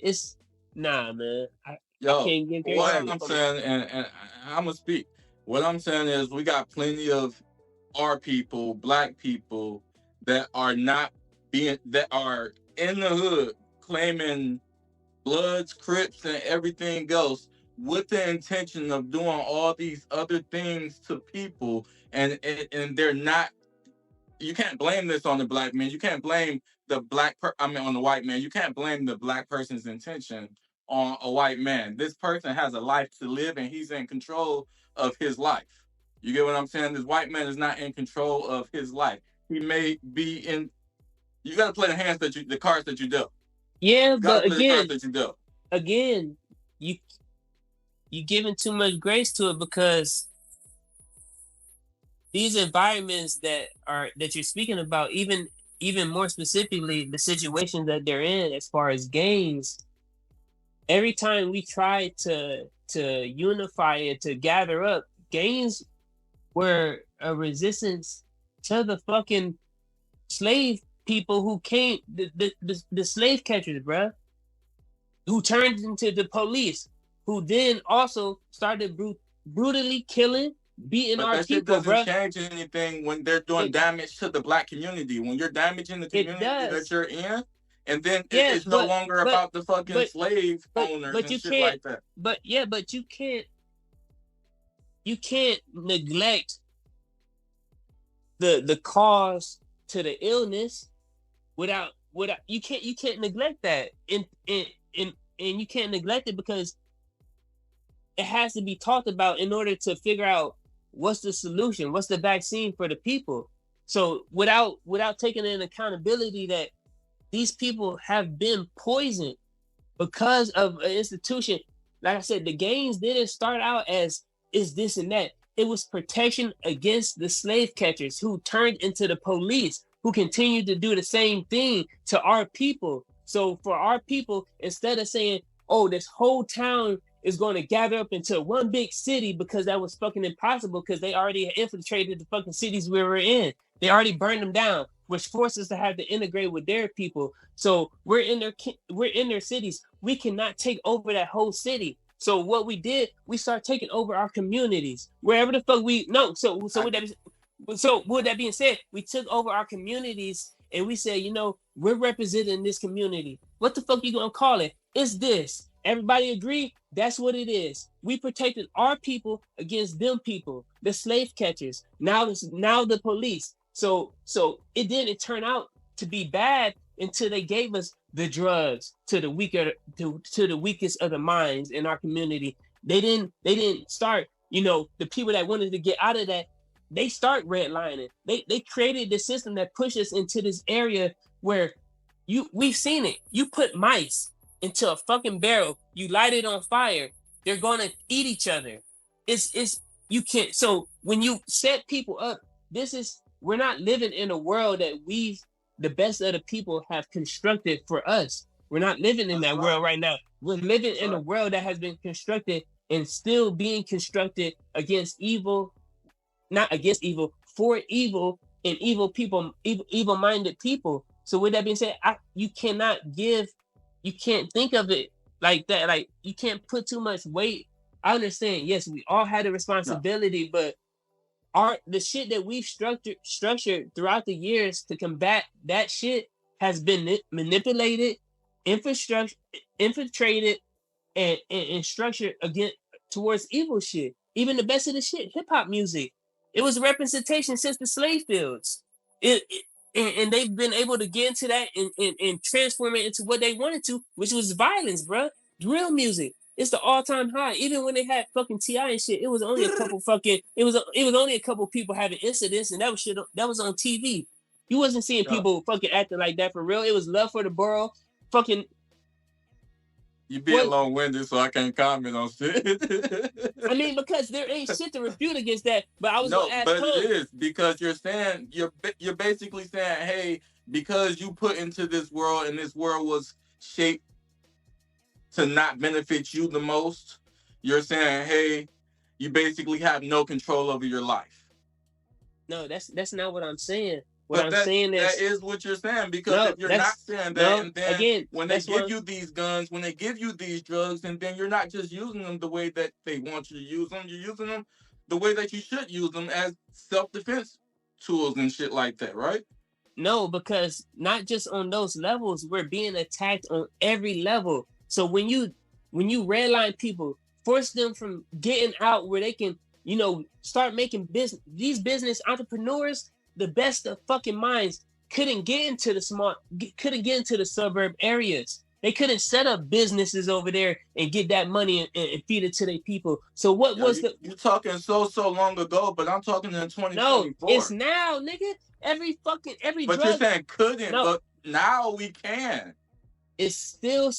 it's man. I can't get what I'm saying, and I'm gonna speak. What I'm saying is we got plenty of our people, black people, that are not that are in the hood claiming Bloods, Crips, and everything else with the intention of doing all these other things to people, and they're not. You can't blame this on the black man. You can't blame on the white man. You can't blame the black person's intention on a white man. This person has a life to live, and he's in control of his life. You get what I'm saying? This white man is not in control of his life. He may be in. You got to play the cards that you dealt. Yeah, You got but to play the cards that you dealt. again, you giving too much grace to it, because these environments that you're speaking about, even more specifically, the situations that they're in as far as gangs, every time we try to unify it, to gather up, gangs were a resistance to the fucking slave people who came, the slave catchers, bruh, who turned into the police, who then also started brutally killing, beating our That shit people, doesn't bruh. change anything when they're doing damage to the black community. When you're damaging the community that you're in, and then it's no longer about the fucking slave owners and shit like that. But you can't neglect the cause to the illness without you can't neglect that, and you can't neglect it, because it has to be talked about in order to figure out what's the solution, what's the vaccine for the people. So without taking in accountability that these people have been poisoned because of an institution. Like I said, the gangs didn't start out as is this and that. It was protection against the slave catchers who turned into the police, who continued to do the same thing to our people. So for our people, instead of saying, oh, this whole town is going to gather up into one big city, because that was fucking impossible, because they already infiltrated the fucking cities we were in. They already burned them down, which forced us to have to integrate with their people. So we're in their cities. We cannot take over that whole city. So what we did, we started taking over our communities wherever the fuck we know. So with that being said, we took over our communities and we said, we're representing this community. What the fuck you gonna call it? It's this. Everybody agree? That's what it is. We protected our people against them people, the slave catchers. Now the police. So it didn't turn out to be bad until they gave us the drugs to the weakest of the minds in our community. They didn't start, the people that wanted to get out of that, they start redlining. They created the system that pushed us into this area where we've seen it. You put mice into a fucking barrel, you light it on fire, they're gonna eat each other. You can't. So when you set people up, we're not living in a world that the best of the people have constructed for us. We're not living in that world right now. We're living in a world that has been constructed and still being constructed against evil, not against evil, for evil and evil people, evil-minded people. So with that being said, you can't think of it like that. Like, you can't put too much weight. I understand, yes, we all had a responsibility, but the shit that we've structured throughout the years to combat that shit has been manipulated, infiltrated, and structured towards evil shit. Even the best of the shit, hip hop music, it was a representation since the slave fields. And they've been able to get into that and transform it into what they wanted to, which was violence, bro. Drill music. It's the all-time high. Even when they had fucking T.I. and shit, it was only a couple only a couple people having incidents, and that was on TV. You wasn't seeing people fucking acting like that for real. It was love for the borough. Fucking. You being long-winded, so I can't comment on shit. I mean, because there ain't shit to refute against that. But I was gonna ask. No, but it is, because you're basically saying, hey, because you put into this world and this world was shaped to not benefit you the most, you're saying, hey, you basically have no control over your life. No, that's not what I'm saying. That is what you're saying, because if you're not saying that, and then again, when they give you these guns, when they give you these drugs, and then you're not just using them the way that they want you to use them, you're using them the way that you should use them, as self-defense tools and shit like that, right? No, because not just on those levels, we're being attacked on every level. So when you redline people, force them from getting out where they can, start making business. These business entrepreneurs, the best of fucking minds, couldn't get into the suburb areas. They couldn't set up businesses over there and get that money and feed it to their people. So what was you talking so long ago, but I'm talking in 2024. No, it's now, nigga. Every But drug. you're saying couldn't, No. but now we can. It's still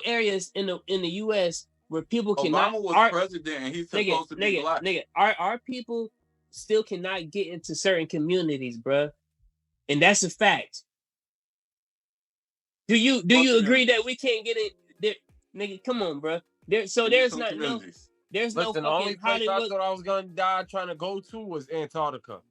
areas in the US where people cannot. Obama was president and he's supposed to be black. Nigga, our people still cannot get into certain communities, bruh. And that's a fact. Do you agree that we can't get it there? Nigga, come on, bruh. There's no Listen, fucking the only place Hollywood. I thought I was gonna die trying to go to was Antarctica.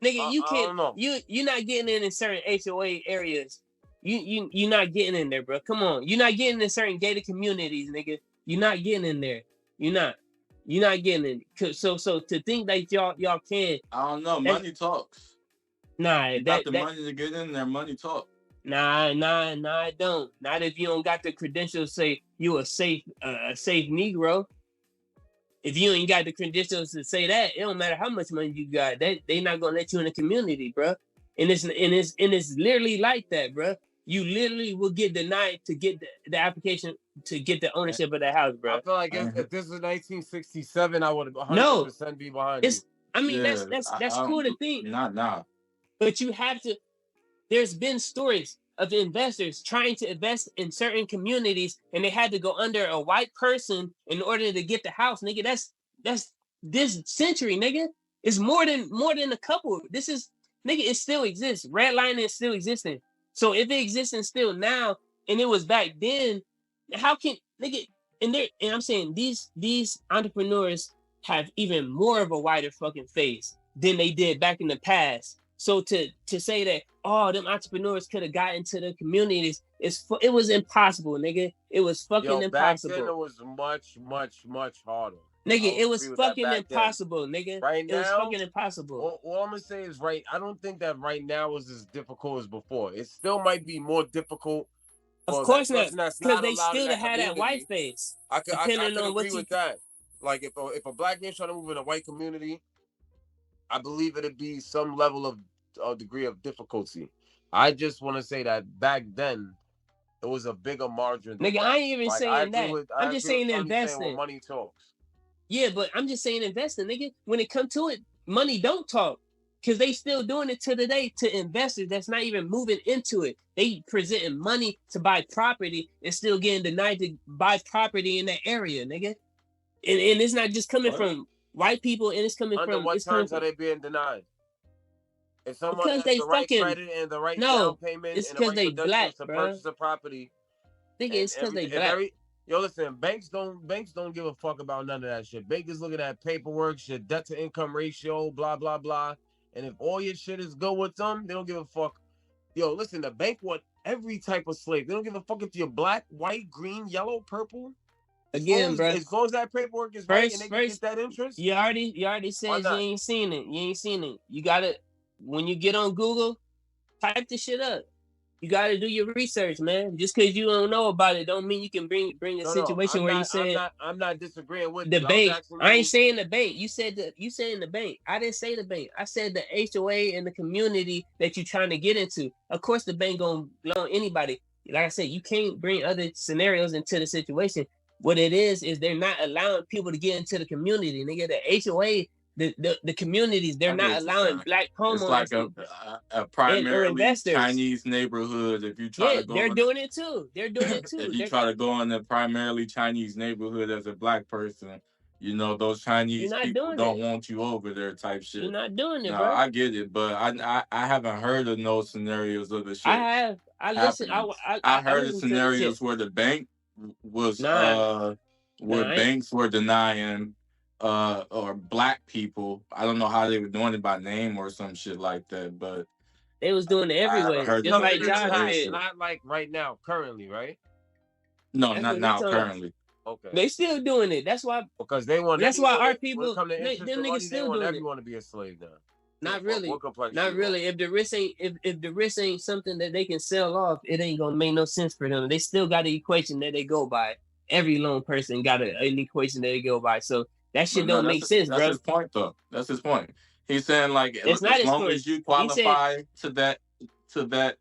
Nigga, you I can't. don't know. You're not getting in certain HOA areas. You're not getting in there, bro. Come on, you're not getting in certain gated communities, nigga. You're not getting in there. You're not getting in. So to think that y'all can. I don't know. Money talks. Nah, you got the money to get in there. Money talk. Nah, I don't. Not if you don't got the credentials. Say you a safe Negro. If you ain't got the credentials to say that, it don't matter how much money you got. They not gonna let you in the community, bro. And it's literally like that, bro. You literally will get denied to get the application to get the ownership of that house, bro. I feel like if this was 1967, I would 100% be behind you. I mean, that's cool to think. Not now. But you have to. There's been stories of investors trying to invest in certain communities, and they had to go under a white person in order to get the house, nigga. That's this century, nigga. It's more than a couple. This is, nigga. It still exists. Redlining is still existing. So if it exists still now, and it was back then, how can nigga? And I'm saying these entrepreneurs have even more of a wider fucking face than they did back in the past. So to say that them entrepreneurs could have gotten to the communities, it was impossible, nigga. It was fucking impossible. Back then it was much harder. Nigga, it was fucking impossible, nigga. Right now, it was fucking impossible. All I'm gonna say is I don't think that right now is as difficult as before. It still might be more difficult. Of course not, because they still had that white face. I could agree with that. Like if a black man's trying to move in a white community, I believe it'd be some level of degree of difficulty. I just want to say that back then, it was a bigger margin. Nigga, I ain't even saying that. I'm just saying investing. Money talks. Yeah, but I'm just saying investing, nigga. When it comes to it, money don't talk. Because they still doing it to today to investors that's not even moving into it. They presenting money to buy property and still getting denied to buy property in that area, nigga. And it's not just coming from white people, and it's coming Under from what terms are they being denied? If someone has the right credit and the right down payment, it's because they black, to bro. purchase a property. Nigga, it's because they black. Yo, listen, banks don't give a fuck about none of that shit. Bankers looking at paperwork, your debt to income ratio, blah blah blah. And if all your shit is good with them, they don't give a fuck. Yo, listen, the bank want every type of slave. They don't give a fuck if you're black, white, green, yellow, purple. Again, bro. As long as that paperwork is right and they can get that interest. You already said you ain't seen it. You ain't seen it. You gotta, when you get on Google, type the shit up. You gotta do your research, man. Just because you don't know about it, don't mean you can bring a situation where you say. I'm not disagreeing with the bank. I ain't saying the bank. You said the bank. I didn't say the bank. I said the HOA and the community that you're trying to get into. Of course, the bank gonna loan anybody. Like I said, you can't bring other scenarios into the situation. What it is they're not allowing people to get into the community, nigga. The HOA. The communities, they're not allowing black homeowners. It's like a primarily Chinese neighborhood. If you try to go, they're doing it too. If you try to go in a primarily Chinese neighborhood as a black person, those Chinese people don't want you over there type shit. You're not doing it, no, bro. I get it, but I haven't heard of no scenarios of the shit. I have. I listened. I heard of scenarios where the bank was banks were denying or black people. I don't know how they were doing it by name or some shit like that, but they was doing it everywhere. Just like Josh not like right now, currently, right? No, not now, currently. Okay. They still doing it. That's why. Because they want. That's why our people. Them niggas still doing everyone to be a slave now. Not really. What complexity? Not really. If the risk ain't if the risk ain't something that they can sell off, it ain't gonna make no sense for them. They still got an equation that they go by. Every loan person got an equation that they go by. So that shit But no, don't make sense, that's bro. his point though. That's his point. He's saying like It's not as his long point. as you He said qualify to that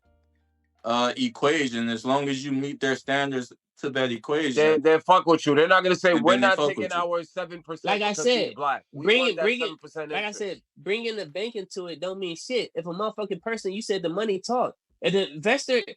equation, as long as you meet their standards to that equation, they fuck with you. They're not gonna say and we're then they not fuck taking with you. our 7% like I because said, he's black. We bring want it, that bring it. 7% Like I interest. said, bringing the bank into it don't mean shit. If a motherfucking person, you said the money talk, and the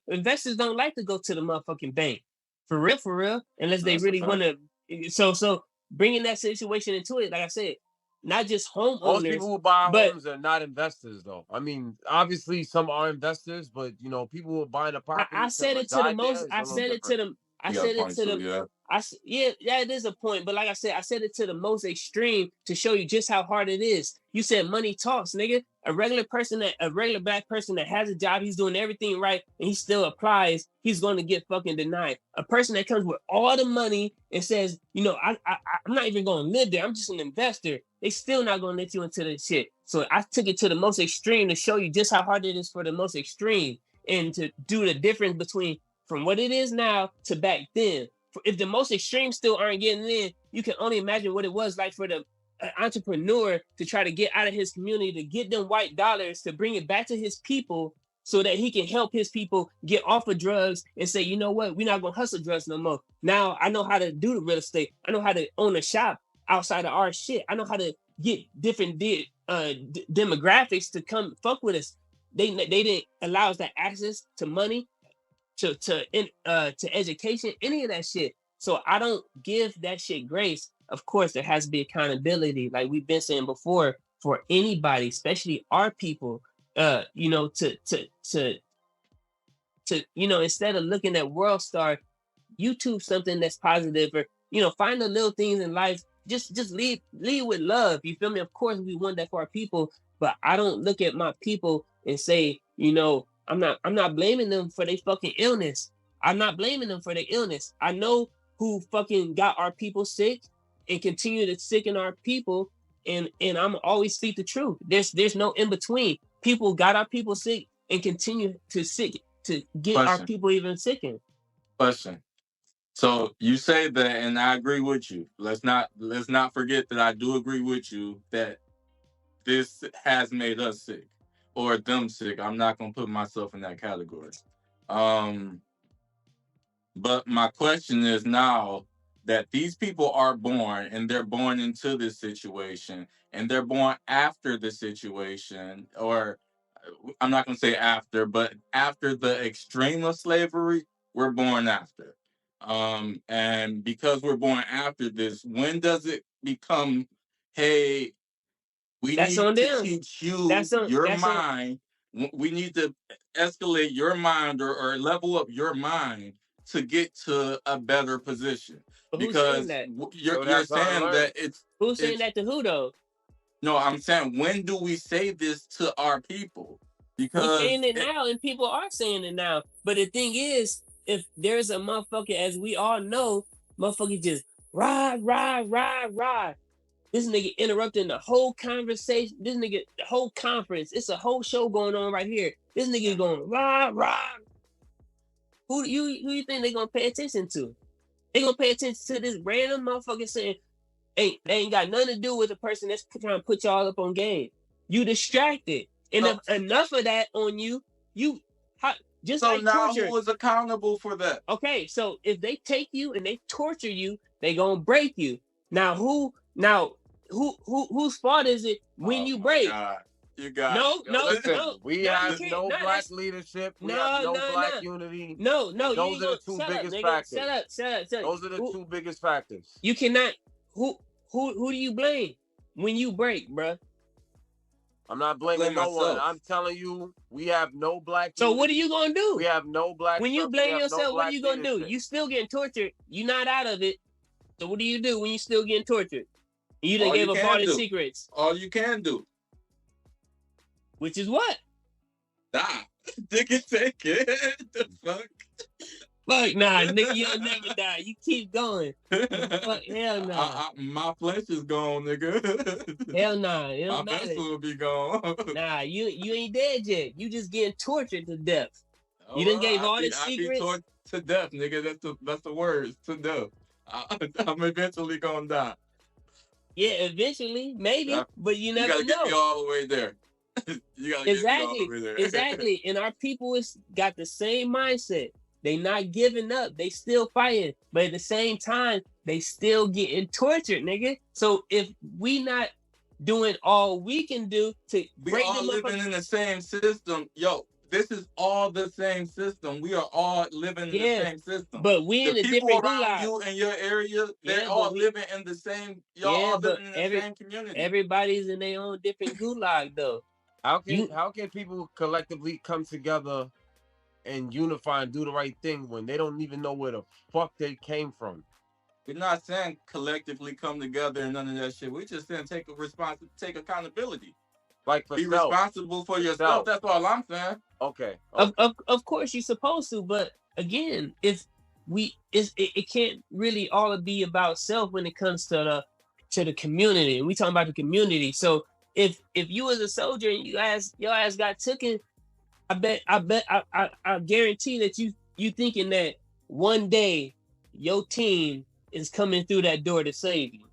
investors don't like to go to the motherfucking bank, for real, unless they That's a really fact. want to. So bringing that situation into it, like I said, not just Most homeowners, people who buy but homes are not investors, though. I mean, obviously some are investors, but you know, people who are buying a property I said to it to the reside there most. is I a little said it to different. them. I You got a said it point to too, them. yeah. Yeah, it is a point. But like I said it to the most extreme to show you just how hard it is. You said money talks, nigga. A regular black person that has a job, he's doing everything right, and he still applies, he's going to get fucking denied. A person that comes with all the money and says, you know, I'm not even going to live there. I'm just an investor. They still not going to let you into the shit. So I took it to the most extreme to show you just how hard it is for the most extreme and to do the difference between from what it is now to back then. If the most extreme still aren't getting in, you can only imagine what it was like for the entrepreneur to try to get out of his community, to get them white dollars, to bring it back to his people so that he can help his people get off of drugs and say, you know what, we're not going to hustle drugs no more. Now I know how to do the real estate. I know how to own a shop outside of our shit. I know how to get different demographics to come fuck with us. They didn't allow us that access to money, to education, any of that shit. So I don't give that shit grace. Of course, there has to be accountability, like we've been saying before, for anybody, especially our people. You know, instead of looking at World Star, YouTube something that's positive, or find the little things in life. Just lead with love. You feel me? Of course, we want that for our people, but I don't look at my people and say, I'm not blaming them for their fucking illness. I'm not blaming them for their illness. I know who fucking got our people sick and continue to sicken our people, and I'm always speak the truth. There's no in between. People got our people sick and continue to get our people even sicker. Question. So you say that, and I agree with you. Let's not forget that I do agree with you that this has made us sick or them sick. I'm not gonna put myself in that category. But my question is now that these people are born and they're born into this situation and they're born after the situation, or I'm not going to say after, but after the extreme of slavery, we're born after. And because we're born after this, when does it become, hey, we need to teach you your mind. We need to escalate your mind or level up your mind to get to a better position. But who's Because saying that? you're saying that who's saying that to who though? No, I'm saying, when do we say this to our people? Because we're saying it now, and people are saying it now. But the thing is, if there's a motherfucker, as we all know, motherfucker just ride. This nigga interrupting the whole conversation. This nigga, the whole conference. It's a whole show going on right here. This nigga going rah. Who you think they gonna pay attention to? They gonna pay attention to this random motherfucker saying, "Hey, they ain't got nothing to do with the person that's trying to put y'all up on game." You distracted, and if enough of that on you, just so like now torture. Who is accountable for that? Okay, so if they take you and they torture you, they gonna break you. Now whose fault is it when you break? God. You got no. We have no black leadership. We have no black unity. No. Those are the two biggest factors. Shut up. Those are the two biggest factors. You cannot. Who do you blame when you break, bruh? I'm not blaming no one. I'm telling you, we have no black. So what are you gonna do? We have no black. When you blame yourself, what are you gonna do? You still getting tortured. You not out of it. So what do you do when you still getting tortured? You done gave up all the secrets. All you can do. Which is what? Die. Take it. The fuck? Fuck nah, nigga, you'll never die. You keep going. Fuck, hell nah. My flesh is gone, nigga. Hell nah. It My don't matter. vessel will be gone. Nah, you ain't dead yet. You just getting tortured to death. Oh, You done gave well, all the I be secrets. tortured to death, nigga. That's the words, to death. I'm eventually gonna die. Yeah, eventually, maybe, but you You never gotta get me know. all the way there. You gotta get me all the way there. Exactly. And our people got the same mindset. They not giving up. They still fighting, but at the same time, they still getting tortured, nigga. So if we not doing all we can do to We break all them up, living in the same system. Yo, this is all the same system. We are all living in the same system. but we The in a people different around gulag. you in your area, they're Yeah, all but living in the same. Y'all all living in the same community. Everybody's in their own different gulag, though. How can people collectively come together and unify and do the right thing when they don't even know where the fuck they came from? We're not saying collectively come together and none of that shit. We're just saying take accountability. Like for Be self. responsible for yourself. That's all I'm saying. Okay. Of course you're supposed to, but again, if it can't really all be about self when it comes to the community. We talking about the community. So if you as a soldier and your ass got taken, I guarantee that you thinking that one day your team is coming through that door to save you.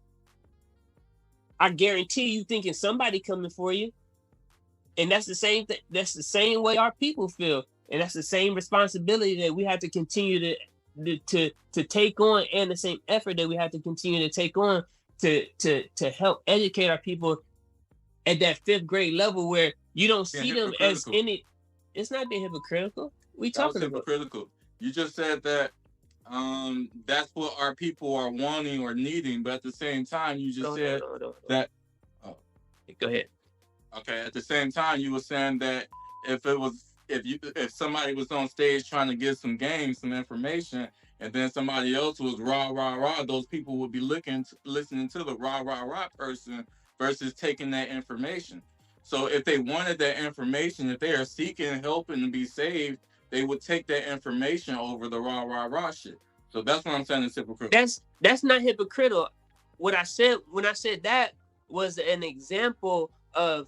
I guarantee you thinking somebody coming for you. And that's the same thing. That's the same way our people feel, and that's the same responsibility that we have to continue to take on, and the same effort that we have to continue to take on to help educate our people at that 5th grade level, where you don't see them as any. It's not being hypocritical. We talking about hypocritical. You just said that that's what our people are wanting or needing, but at the same time, you just said that. Oh, go ahead. Okay. At the same time, you were saying that if somebody was on stage trying to get some game, some information, and then somebody else was rah rah rah, those people would be listening to the rah rah rah person versus taking that information. So if they wanted that information, if they are seeking help and to be saved, they would take that information over the rah rah rah shit. So that's what I'm saying is hypocritical. That's not hypocritical. What I said when I said that was an example of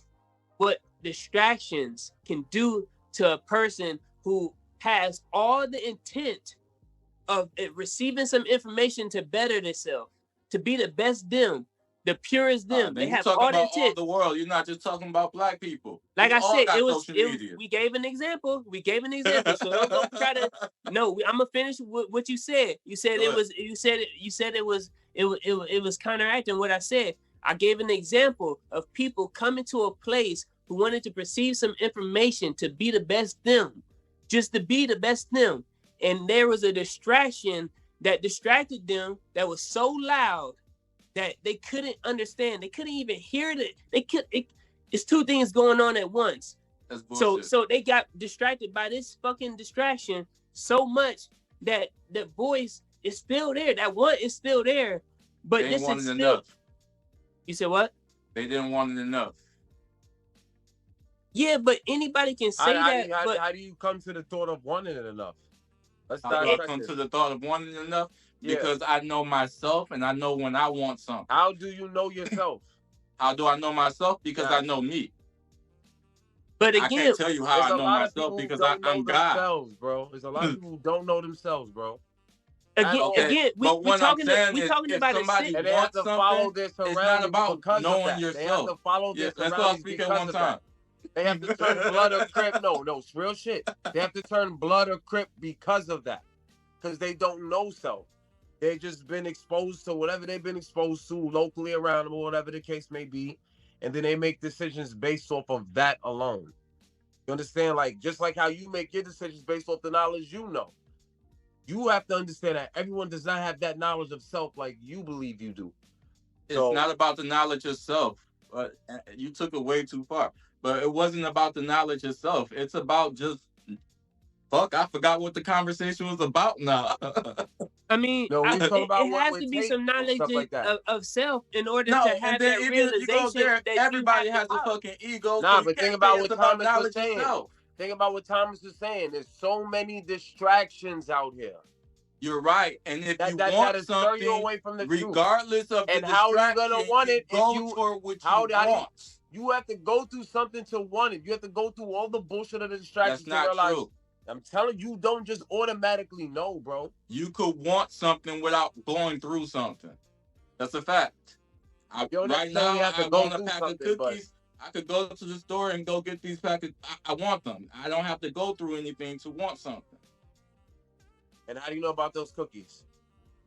what distractions can do to a person who has all the intent of receiving some information to better themselves, to be the best them, the purest them. They have all the intent. All the world. You're not just talking about black people. Like I said, we gave an example. So don't try to. No, I'm gonna finish what you said. You said it was counteracting what I said. I gave an example of people coming to a place who wanted to perceive some information to be the best them, just to be the best them. And there was a distraction that distracted them that was so loud that they couldn't understand. They couldn't even hear it. It's two things going on at once. That's bullshit. So they got distracted by this fucking distraction so much that the voice is still there. That one is still there. But they this wanted is still enough. You said what? They didn't want it enough. Yeah, but anybody can say that. How do you come to the thought of wanting it enough? How do I come to the thought of wanting it enough? Yeah. Because I know myself and I know when I want something. How do you know yourself? How do I know myself? Because I know me. But again, I can't tell you how I know myself because I'm God. Bro. There's a lot of people who don't know themselves, bro. Again, we're talking about somebody and they have to follow their surroundings. It's not about knowing yourself. They have to follow their surroundings. Let's all speak at one time. They have to turn blood or crip. No, it's real shit. They have to turn blood or crip because of that. Because they don't know self. They've just been exposed to whatever they've been exposed to locally around them or whatever the case may be. And then they make decisions based off of that alone. You understand? Like, just like how you make your decisions based off the knowledge you know. You have to understand that everyone does not have that knowledge of self like you believe you do. It's not about the knowledge of self. But you took it way too far. But it wasn't about the knowledge itself. It's about just, I forgot what the conversation was about now. I mean, it has to be some knowledge of self in order to have that realization that everybody has a fucking ego. Nah, but think about what Thomas was saying. Think about what Thomas was saying. There's so many distractions out here. You're right. And if you That want is stir you something, away from the truth. regardless of And the how are you distraction, gonna want it if go you toward what how you do you want. you have to go through something to want it. You have to go through all the bullshit of the distractions That's not to realize. true. I'm telling you, don't just automatically know, bro. You could want something without going through something. That's a fact. You don't Right necessarily now, have to I go want a through pack of something, but cookies. I could go to the store and go get these packets. I want them. I don't have to go through anything to want something. and how do you know about those cookies?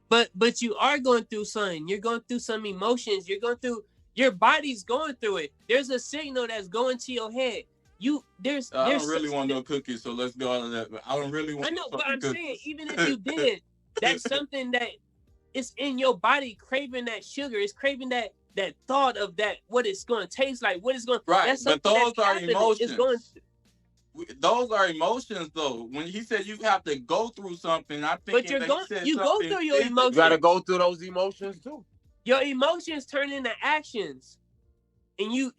But you are going through something. You're going through some emotions. You're going through, your body's going through it. There's a signal that's going to your head. There's I don't really want no cookies, so let's go out of that. But I don't really want. I know, no but I'm cookies. saying, even if you did, that's something that it's in your body craving that sugar. It's craving that thought of that, what it's going to taste like, what it's going. Right, That's but something those that's are happening. emotions. It's going. Those are emotions, though. When he said you have to go through something, I think But you go through your emotions. You gotta go through those emotions too. Your emotions turn into actions, and you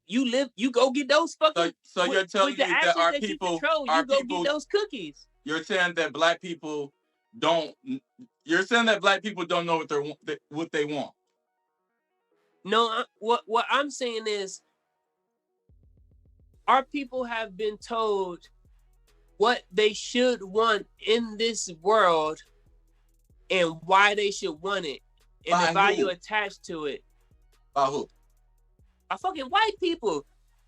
live. You go get those fucking. So you're telling me that our people, you go get those cookies. You're saying that black people don't. You're saying that black people don't know what they want. No, what I'm saying is, our people have been told what they should want in this world and why they should want it, and By the value who? attached to it. By who? By fucking white people.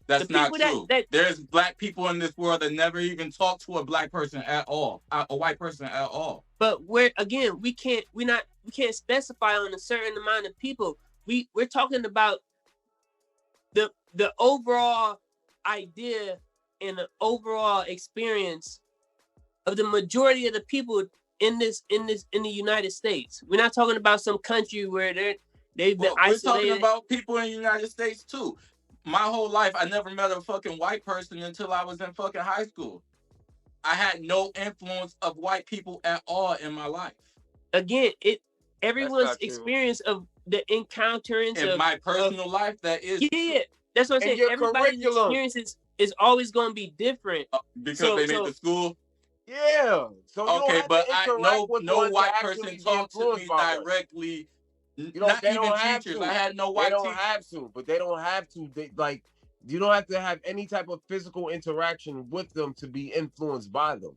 That's The not people true. There's black people in this world that never even talk to a black person at all, a white person at all. But we can't specify on a certain amount of people. We're talking about the overall idea and the overall experience of the majority of the people in the United States. We're not talking about some country where they've been isolated. We're talking about people in the United States too. My whole life, I never met a fucking white person until I was in fucking high school. I had no influence of white people at all in my life. Again, everyone's experience of the encountering in my personal life, that is. Yeah, that's what I'm saying. Everybody's experience is always going to be different because they made the school. Yeah. So okay, but no white person talked to me directly. They don't have teachers. to. I had no white teachers. They don't have to, but they don't have to. You don't have to have any type of physical interaction with them to be influenced by them.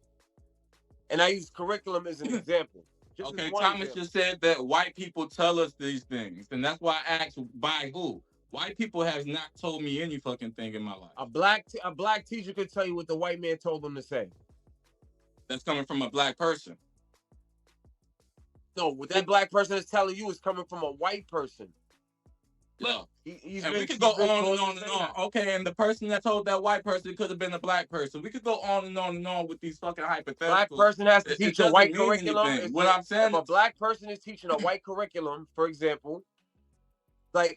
And I use curriculum as an example. Okay, Thomas just said that white people tell us these things, and that's why I asked by who. White people have not told me any fucking thing in my life. A black teacher could tell you what the white man told them to say. That's coming from a black person. No, what that black person is telling you is coming from a white person. Yeah. And we could go on and on and on. Okay, and the person that told that white person could have been a black person. We could go on and on and on with these fucking hypotheticals. Black person has to teach a white curriculum. What I'm saying, if a black person is teaching a white curriculum, for example,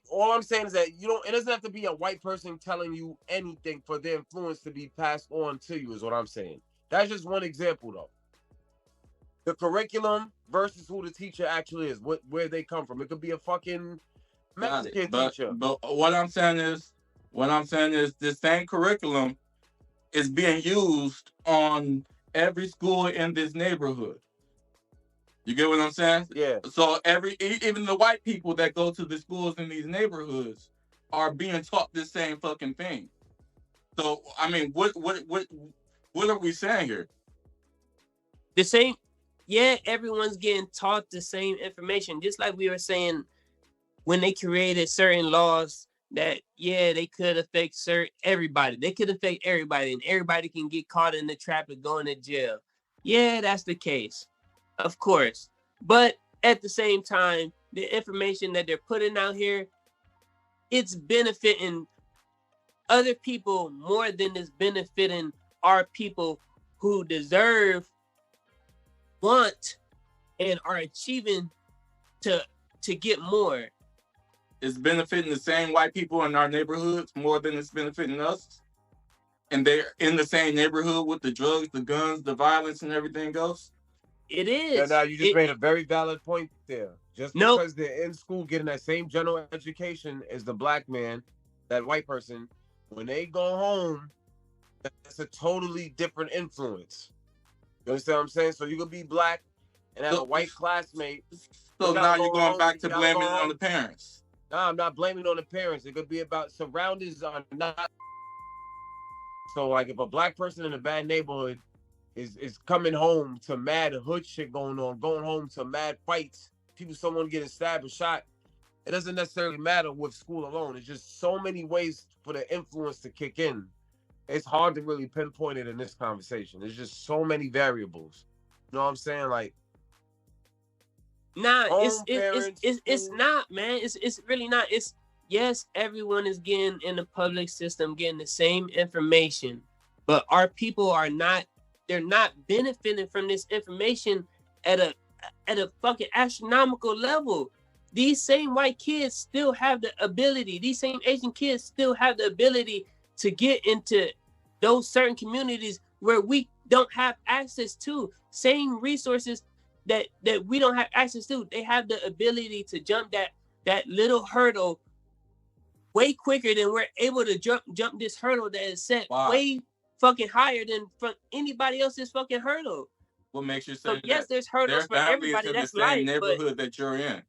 all I'm saying is that it doesn't have to be a white person telling you anything for their influence to be passed on to you, is what I'm saying. That's just one example, though. The curriculum versus who the teacher actually is, where they come from. It could be a fucking Mexican teacher. But what I'm saying is this same curriculum is being used on every school in this neighborhood. You get what I'm saying? Yeah. So even the white people that go to the schools in these neighborhoods are being taught this same fucking thing. So I mean, what are we saying here? The same. Yeah, everyone's getting taught the same information. Just like we were saying when they created certain laws that, they could affect everybody. They could affect everybody, and everybody can get caught in the trap of going to jail. Yeah, that's the case. Of course. But at the same time, the information that they're putting out here, it's benefiting other people more than it's benefiting our people who deserve, want, and are achieving to get more. It's benefiting the same white people in our neighborhoods more than it's benefiting us. And they're in the same neighborhood with the drugs, the guns, the violence, and everything else. It is. Now you just made a very valid point there. Just because they're in school getting that same general education as the black man, that white person, when they go home, that's a totally different influence. You understand what I'm saying? So you could be black and have a white classmate. So now you're going back to blaming it on the parents. No, I'm not blaming it on the parents. It could be about surroundings are not. So like if a black person in a bad neighborhood is coming home to mad hood shit going on, going home to mad fights, someone getting stabbed or shot, it doesn't necessarily matter with school alone. It's just so many ways for the influence to kick in. It's hard to really pinpoint it in this conversation. There's just so many variables. You know what I'm saying? Like, nah, it's not, man. It's really not. It's yes, everyone is getting in the public system, getting the same information, but our people are not. They're not benefiting from this information at a fucking astronomical level. These same white kids still have the ability. These same Asian kids still have the ability to get into those certain communities where we don't have access to. Same resources that we don't have access to. They have the ability to jump that little hurdle way quicker than we're able to jump this hurdle that is set way fucking higher than from anybody else's fucking hurdle. What makes you say so, that? Yes, there's hurdles for everybody. That's in the same neighborhood that you're in.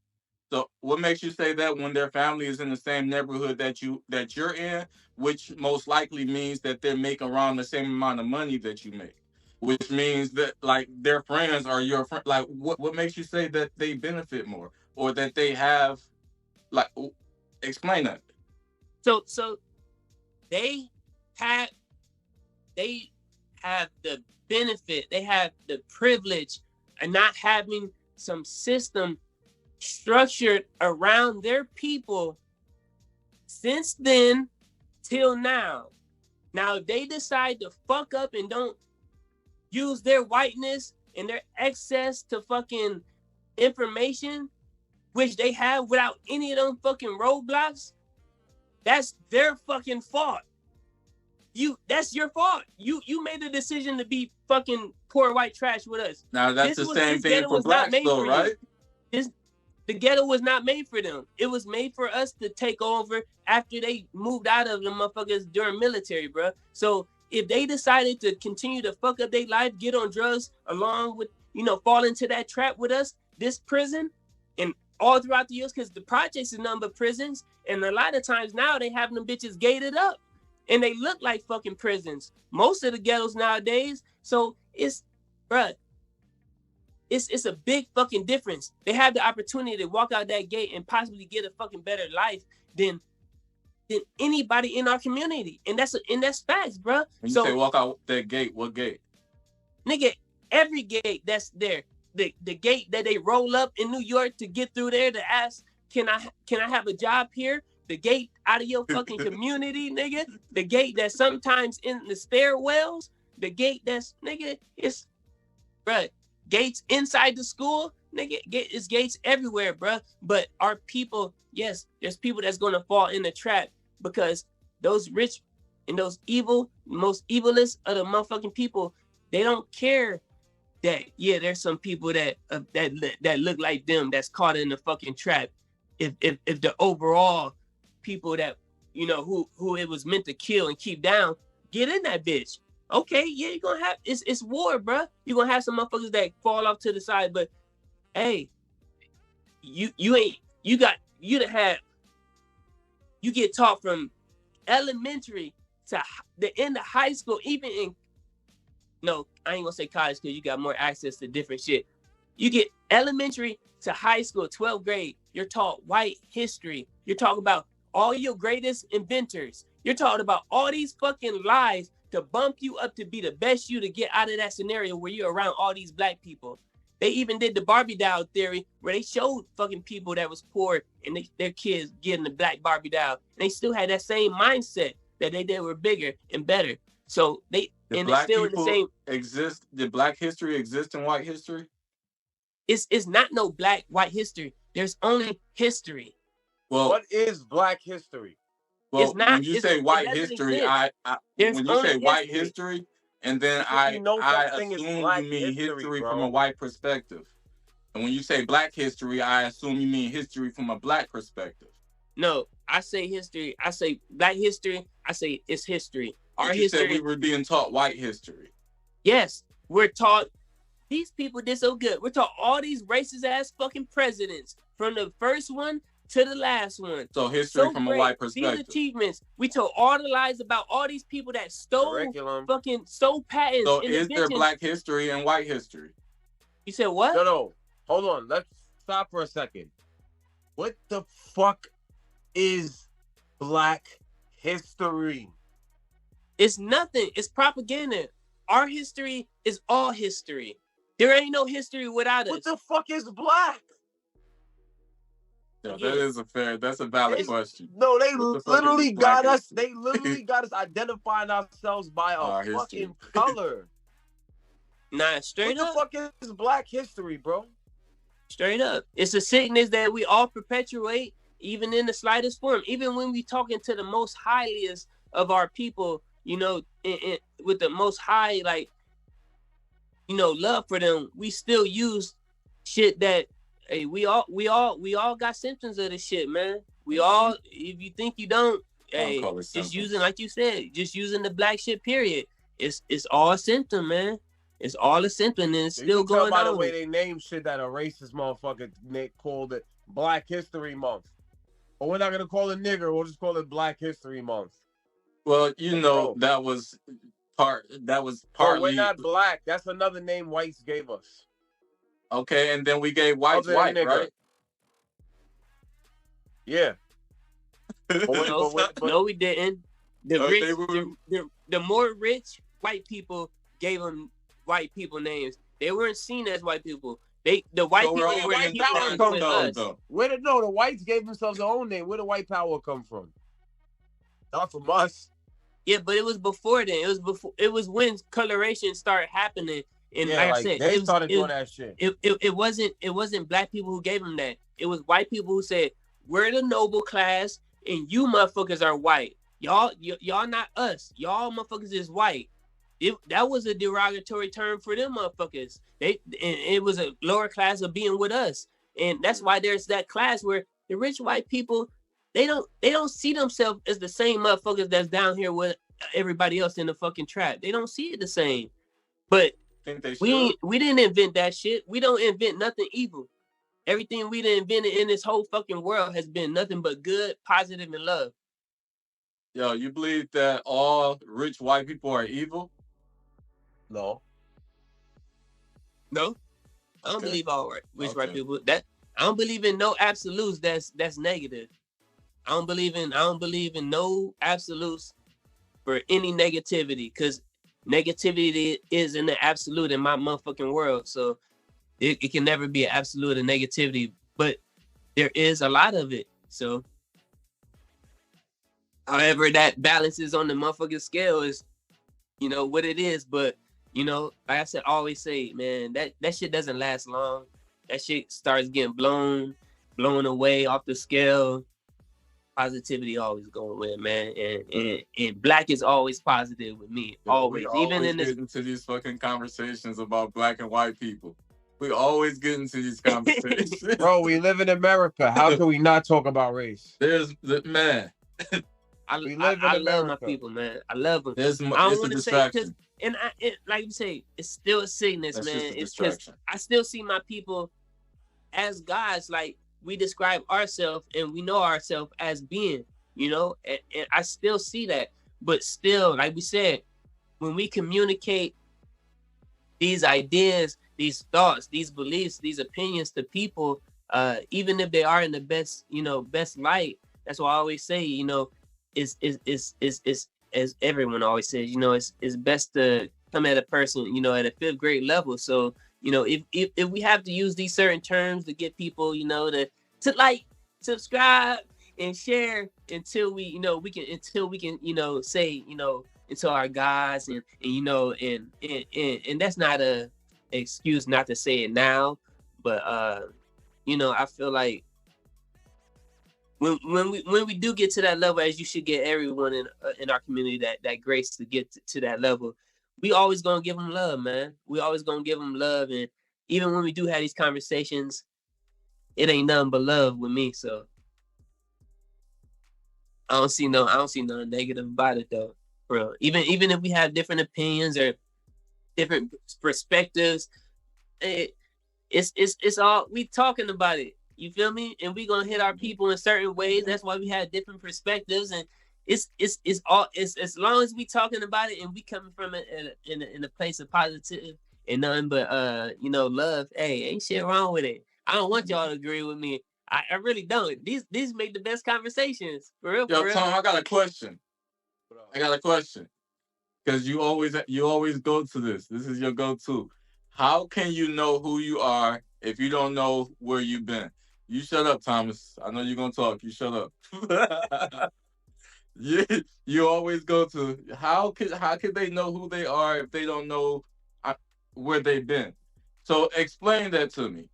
So what makes you say that when their family is in the same neighborhood that you're in, which most likely means that they're making around the same amount of money that you make, which means that like their friends are your friend. Like what makes you say that they benefit more or that they have like explain that? So they have the benefit, they have the privilege of not having some system structured around their people since then till now. Now, if they decide to fuck up and don't use their whiteness and their access to fucking information, which they have without any of them fucking roadblocks, that's their fucking fault. That's your fault. You made the decision to be fucking poor white trash with us. Now that's the same thing for blacks though, right? The ghetto was not made for them. It was made for us to take over after they moved out of the motherfuckers during military, bro. So if they decided to continue to fuck up their life, get on drugs, along with, fall into that trap with us, this prison, and all throughout the years, because the projects is nothing but prisons, and a lot of times now they have them bitches gated up, and they look like fucking prisons. Most of the ghettos nowadays. So it's, bruh, it's a big fucking difference. They have the opportunity to walk out that gate and possibly get a fucking better life than anybody in our community. And that's facts, bro. When you say walk out that gate, what gate? Nigga, every gate that's there. The gate that they roll up in New York to get through there to ask, can I have a job here? The gate out of your fucking community, nigga. The gate that's sometimes in the stairwells. The gate that's, nigga, it's, bruh, gates inside the school, nigga, it's gates everywhere, bruh. But our people, yes, there's people that's gonna fall in the trap because those rich and those evil, most evilest of the motherfucking people, they don't care that, yeah, there's some people that look like them that's caught in the fucking trap. If the overall people that, who it was meant to kill and keep down, get in that bitch. Okay, yeah, you're gonna have it's war, bruh. You're gonna have some motherfuckers that fall off to the side, but hey, you get taught from elementary to the end of high school, even in, no, I ain't gonna say college because you got more access to different shit. You get elementary to high school, 12th grade, you're taught white history. You're talking about all your greatest inventors. You're talking about all these fucking lies to bump you up to be the best you to get out of that scenario where you're around all these black people. They even did the Barbie doll theory where they showed fucking people that was poor and their kids getting the black Barbie doll. And they still had that same mindset that they were bigger and better. So they still in the same exist. Did black history exist in white history? It's not no black white history. There's only history. Well, what is black history? Well, it's not, when you say white history, when you say white history, and then I assume you mean history from a white perspective. And when you say black history, I assume you mean history from a black perspective. No, I say history. I say black history. I say it's history. Our history. You said we were being taught white history. Yes, we're taught these people did so good. We're talking all these racist ass fucking presidents from the first one to the last one. So history So from a great. white These perspective. achievements. We told all the lies about all these people that stole Curriculum. fucking stole patents. So and is there inventions. black history and white history? You said what? No. Hold on. Let's stop for a second. What the fuck is black history? It's nothing. It's propaganda. Our history is all history. There ain't no history without us. What the fuck is black? Yeah, that's a valid question. No, they What the fuck literally is black got us. history? They literally got us identifying ourselves by Our a history. fucking color. Nah, straight What up. the fuck is black history, bro? Straight up. It's a sickness that we all perpetuate, even in the slightest form. Even when we talking to the most highliest of our people, you know, with the most high, like, you know, love for them, we still use shit that, hey, we all got symptoms of this shit, man. We all, if you think you don't, hey, just using, like you said, just using the black shit, period. It's all a symptom, man. It's all a symptom, and it's still going by on. the way they name shit that a racist motherfucker Nick called it Black History Month. But we're not gonna call it nigger, we'll just call it Black History Month. Well, you know, that was partly. We're not black. That's another name whites gave us. Okay, and then we gave whites white, right? Yeah. No, we didn't. The more rich white people gave them white people names. They weren't seen as white people. The white people were white power come from. The whites gave themselves their own name. Where did white power come from? Not from us. Yeah, but it was before then. It was when coloration started happening. And like I said, they started doing that shit. It wasn't black people who gave them that. It was white people who said, we're the noble class and you motherfuckers are white. Y'all not us. Y'all motherfuckers is white. That was a derogatory term for them motherfuckers. It was a lower class of being with us. And that's why there's that class where the rich white people, they don't see themselves as the same motherfuckers that's down here with everybody else in the fucking trap. They don't see it the same. But we didn't invent that shit. We don't invent nothing evil. Everything we done invented in this whole fucking world has been nothing but good, positive, and love. Yo, you believe that all rich white people are evil? No. I don't believe all rich white people. I don't believe in no absolutes that's negative. I don't believe in no absolutes for any negativity, because negativity is in the absolute in my motherfucking world. So it can never be an absolute of negativity, but there is a lot of it. So however that balances on the motherfucking scale is, you know, what it is. But, you know, like I said, I always say, man, that shit doesn't last long. That shit starts getting blown away off the scale. Positivity always going to win, man. And black is always positive with me. Always. Even in this, into these fucking conversations about black and white people. We always get into these conversations. Bro, we live in America. How can we not talk about race? Man. I love my people, man. I love them. I don't want to say, because, and like you say, it's still a sickness, that's man. It's because I still see my people as gods. Like, we describe ourselves and we know ourselves as being, you know, and I still see that. But still, like we said, when we communicate these ideas, these thoughts, these beliefs, these opinions to people, even if they are in the best, you know, best light, that's why I always say, you know, is as everyone always says, you know, it's best to come at a person, you know, at a 5th grade level. So, you know, if we have to use these certain terms to get people, you know, to like, subscribe and share until we can, you know, say, you know, until our gods and you know, and that's not a excuse not to say it now, but you know, I feel like when we do get to that level, as you should get everyone in our community that grace to get to that level, we always gonna give them love, man. We always gonna give them love, and even when we do have these conversations, it ain't nothing but love with me. So I don't see nothing negative about it though, bro. Even if we have different opinions or different perspectives, It's all we talking about it. You feel me? And we gonna hit our people in certain ways. That's why we have different perspectives, and it's all it's as long as we talking about it and we coming from it in a place of positive and nothing but love. Hey, ain't shit wrong with it. I don't want y'all to agree with me. I really don't. These make the best conversations for real. Yo, For real. Tom, I got a question. Because you always go to this. This is your go-to. How can you know who you are if you don't know where you've been? You shut up, Thomas. I know you're gonna talk. You shut up. you always go to how could they know who they are if they don't know where they've been? So explain that to me.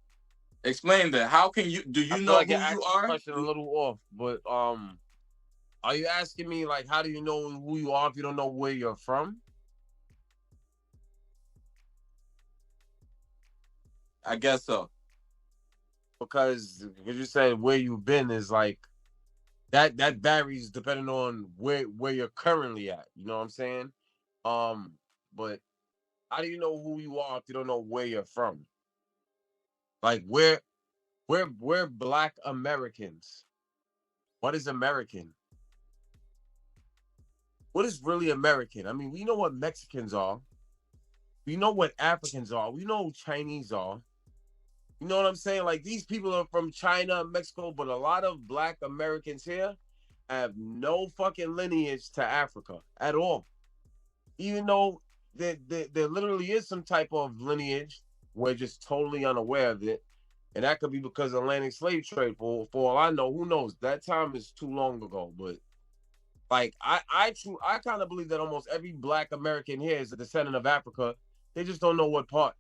Explain that. How can you do I you feel know like who I asked you the are? question a little off, but are you asking me like how do you know who you are if you don't know where you're from? I guess so. Because you're saying where you've been is like that varies depending on where you're currently at. You know what I'm saying? But how do you know who you are if you don't know where you're from? Like we're Black Americans. What is American? What is really American? I mean, we know what Mexicans are. We know what Africans are. We know who Chinese are. You know what I'm saying? Like these people are from China, Mexico, but a lot of Black Americans here have no fucking lineage to Africa at all. Even though there literally is some type of lineage, we're just totally unaware of it. And that could be because of Atlantic slave trade. For all I know, who knows? That time is too long ago. But like I kind of believe that almost every Black American here is a descendant of Africa. They just don't know what part.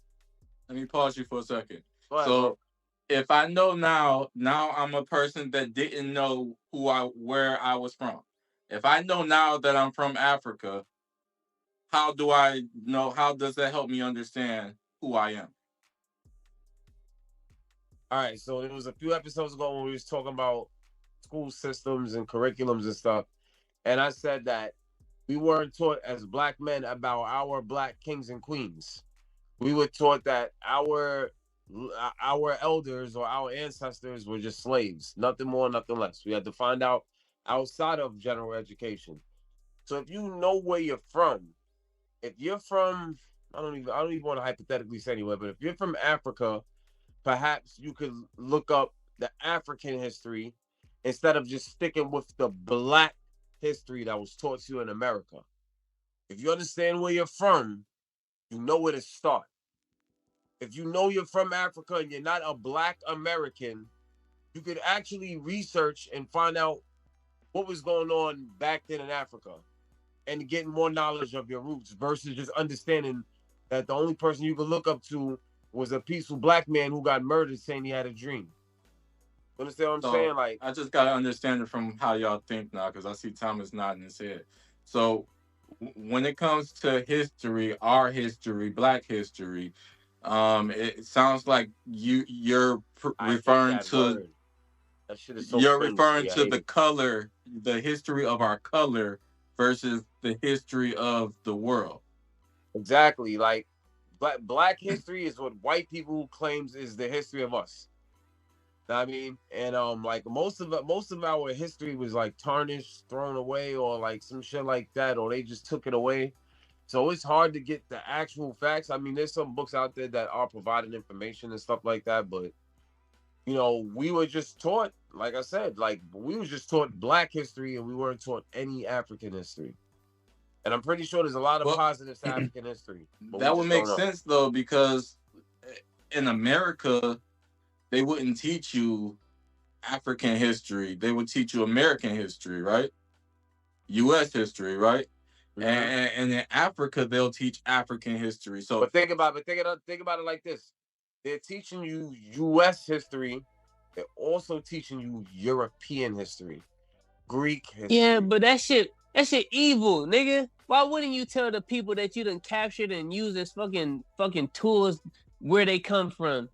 Let me pause you for a second. Go ahead, So bro. if I know now I'm a person that didn't know where I was from. If I know now that I'm from Africa, how do I know? How does that help me understand who I am? All right, so it was a few episodes ago when we was talking about school systems and curriculums and stuff, and I said that we weren't taught as Black men about our Black kings and queens. We were taught that our elders or our ancestors were just slaves, nothing more, nothing less. We had to find out outside of general education. So if you know where you're from, if you're from, I don't even want to hypothetically say anywhere, but if you're from Africa, perhaps you could look up the African history instead of just sticking with the Black history that was taught to you in America. If you understand where you're from, you know where to start. If you know you're from Africa and you're not a Black American, you could actually research and find out what was going on back then in Africa and get more knowledge of your roots versus just understanding that the only person you could look up to was a peaceful Black man who got murdered saying he had a dream. You understand what I'm So saying? Like, I just gotta understand it from how y'all think now, because I see Thomas nodding his head. So when it comes to history, our history, Black history, it sounds like I hate referring that to word. That shit is so you're cringe to referring me. I to hate the it. color, the history of our color versus the history of the world. Exactly. Like, black history is what white people claims is the history of us. Know what I mean, and like most of our history was like tarnished, thrown away, or like some shit like that, or they just took it away. So it's hard to get the actual facts. I mean, there's some books out there that are providing information and stuff like that, but we were just taught, like I said, like we was just taught Black history, and we weren't taught any African history. And I'm pretty sure there's a lot of Well, positives to African history, but we that would just make don't know. sense though, because in America they wouldn't teach you African history. They would teach you American history, right? U.S. history, right? Mm-hmm. And in Africa they'll teach African history. So But think about it like this: they're teaching you U.S. history. They're also teaching you European history, Greek Yeah, history. but that shit evil, nigga. Why wouldn't you tell the people that you done captured and used as fucking tools where they come from?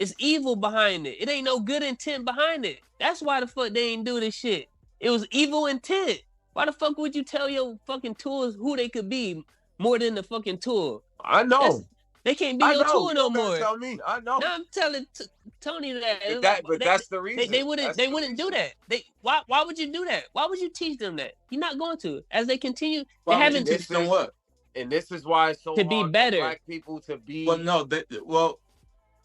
It's evil behind it. It ain't no good intent behind it. That's why the fuck they ain't do this shit. It was evil intent. Why the fuck would you tell your fucking tools who they could be more than the fucking tool? I That's know. They can't be I your know. tour You no don't gotta more. tell me. I know. No, I'm telling Tony that. But that's the reason. They wouldn't do that. Why would you do that? Why would you teach them that? You're not going to. As they continue, Why they would you haven't teach them what? And this is why it's so to be hard better. for black people to be. Well, no.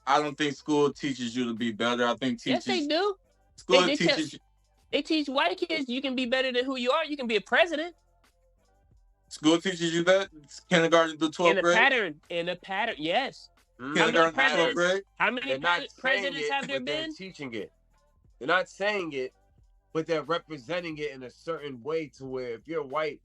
I don't think school teaches you to be better. I think Yes, they do. School teaches you. They teach white kids you can be better than who you are. You can be a president. School teaches you that kindergarten through 12th grade. In a pattern, yes. Kindergarten through 12th grade. How many presidents have there been? They're teaching it. They're not saying it, but they're representing it in a certain way to where if you're white,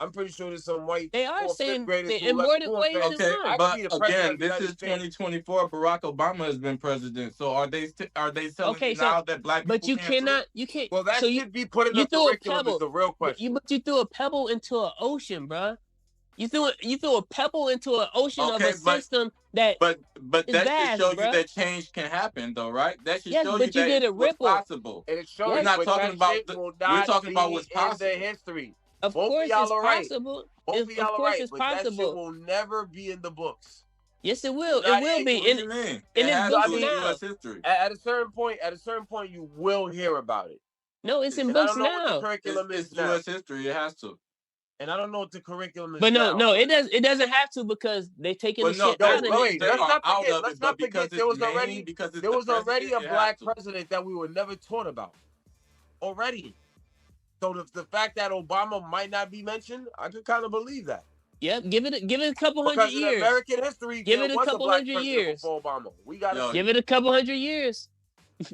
I'm pretty sure there's some white. They are saying in more than ways than okay, one. but again, this is 2024. Barack Obama has been president. So are they telling you now that black people but you can't? You can't. Well, that so should be put in the curriculum. Is the real question. But you threw a pebble into an ocean, bro. You threw a pebble into an ocean of a system that. But that should show bro. you that change can happen, though, right? That should show you but you that did a what's ripple. possible. And it shows we're not talking about. We're talking about what's possible. In the history. Of course, it's possible. Of course, it's possible. That shit will never be in the books. Yes, it will. It will be. What do you mean? It's books now. U.S. history. At a certain point, you will hear about it. No, it's in books now. It's U.S. history. It has to. And I don't know what the curriculum is. But no, it doesn't have to because they taking the shit out of it. Let's not forget there was already a black president that we were never taught about. Already. So the fact that Obama might not be mentioned, I could kind of believe that. Yep, give it a couple hundred years. In American history, give it a couple hundred years. Before Obama. We got give it a couple hundred years.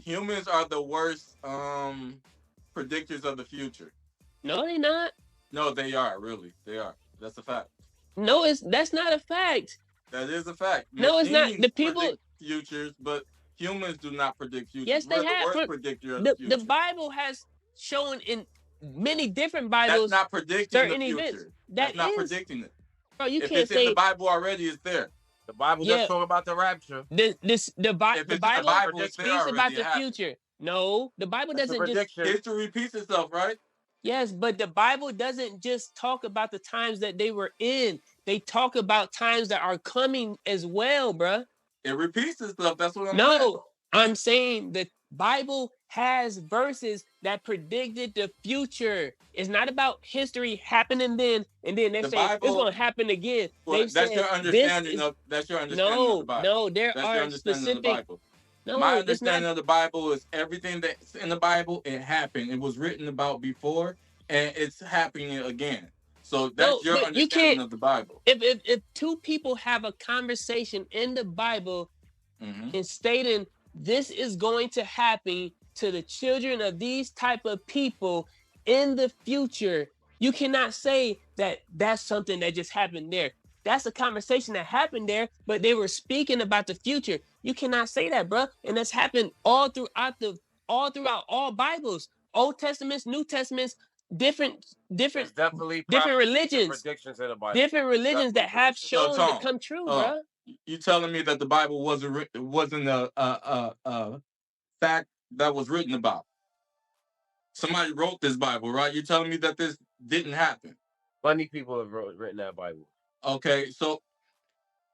Humans are the worst predictors of the future. No, they not. No, they are, really. They are. That's a fact. No, that's not a fact. That is a fact. No, it's not. The people predict futures, but humans do not predict futures. Yes, they have. The worst predictor of the future. The Bible has shown in many different Bibles. That's not predicting certain the future. Events. That's not predicting it. Bro, you if can't it's say in the Bible already, it's there. The Bible just talk about the rapture. The Bible speaks about the future. No, the Bible doesn't just. History repeats itself, right? Yes, but the Bible doesn't just talk about the times that they were in. They talk about times that are coming as well, bruh. It repeats itself. That's what I'm saying. No, I'm saying the Bible has verses that predicted the future. It's not about history happening then, and then they say Bible, it's going to happen again. Well, that's your understanding of the Bible. No, there are specific. No, my understanding of the Bible is everything that's in the Bible, it happened. It was written about before, and it's happening again. So that's your understanding of the Bible. If two people have a conversation in the Bible and stating this is going to happen to the children of these type of people in the future, you cannot say that that's something that just happened there. That's a conversation that happened there, but they were speaking about the future. You cannot say that, bro. And that's happened all throughout all Bibles, Old Testaments, New Testaments, different religions, predictions in the Bible. Different religions that have shown to come true, bro. You telling me that the Bible wasn't a fact that was written about? Somebody wrote this Bible, right? You're telling me that this didn't happen? Plenty people have written that Bible. Okay, so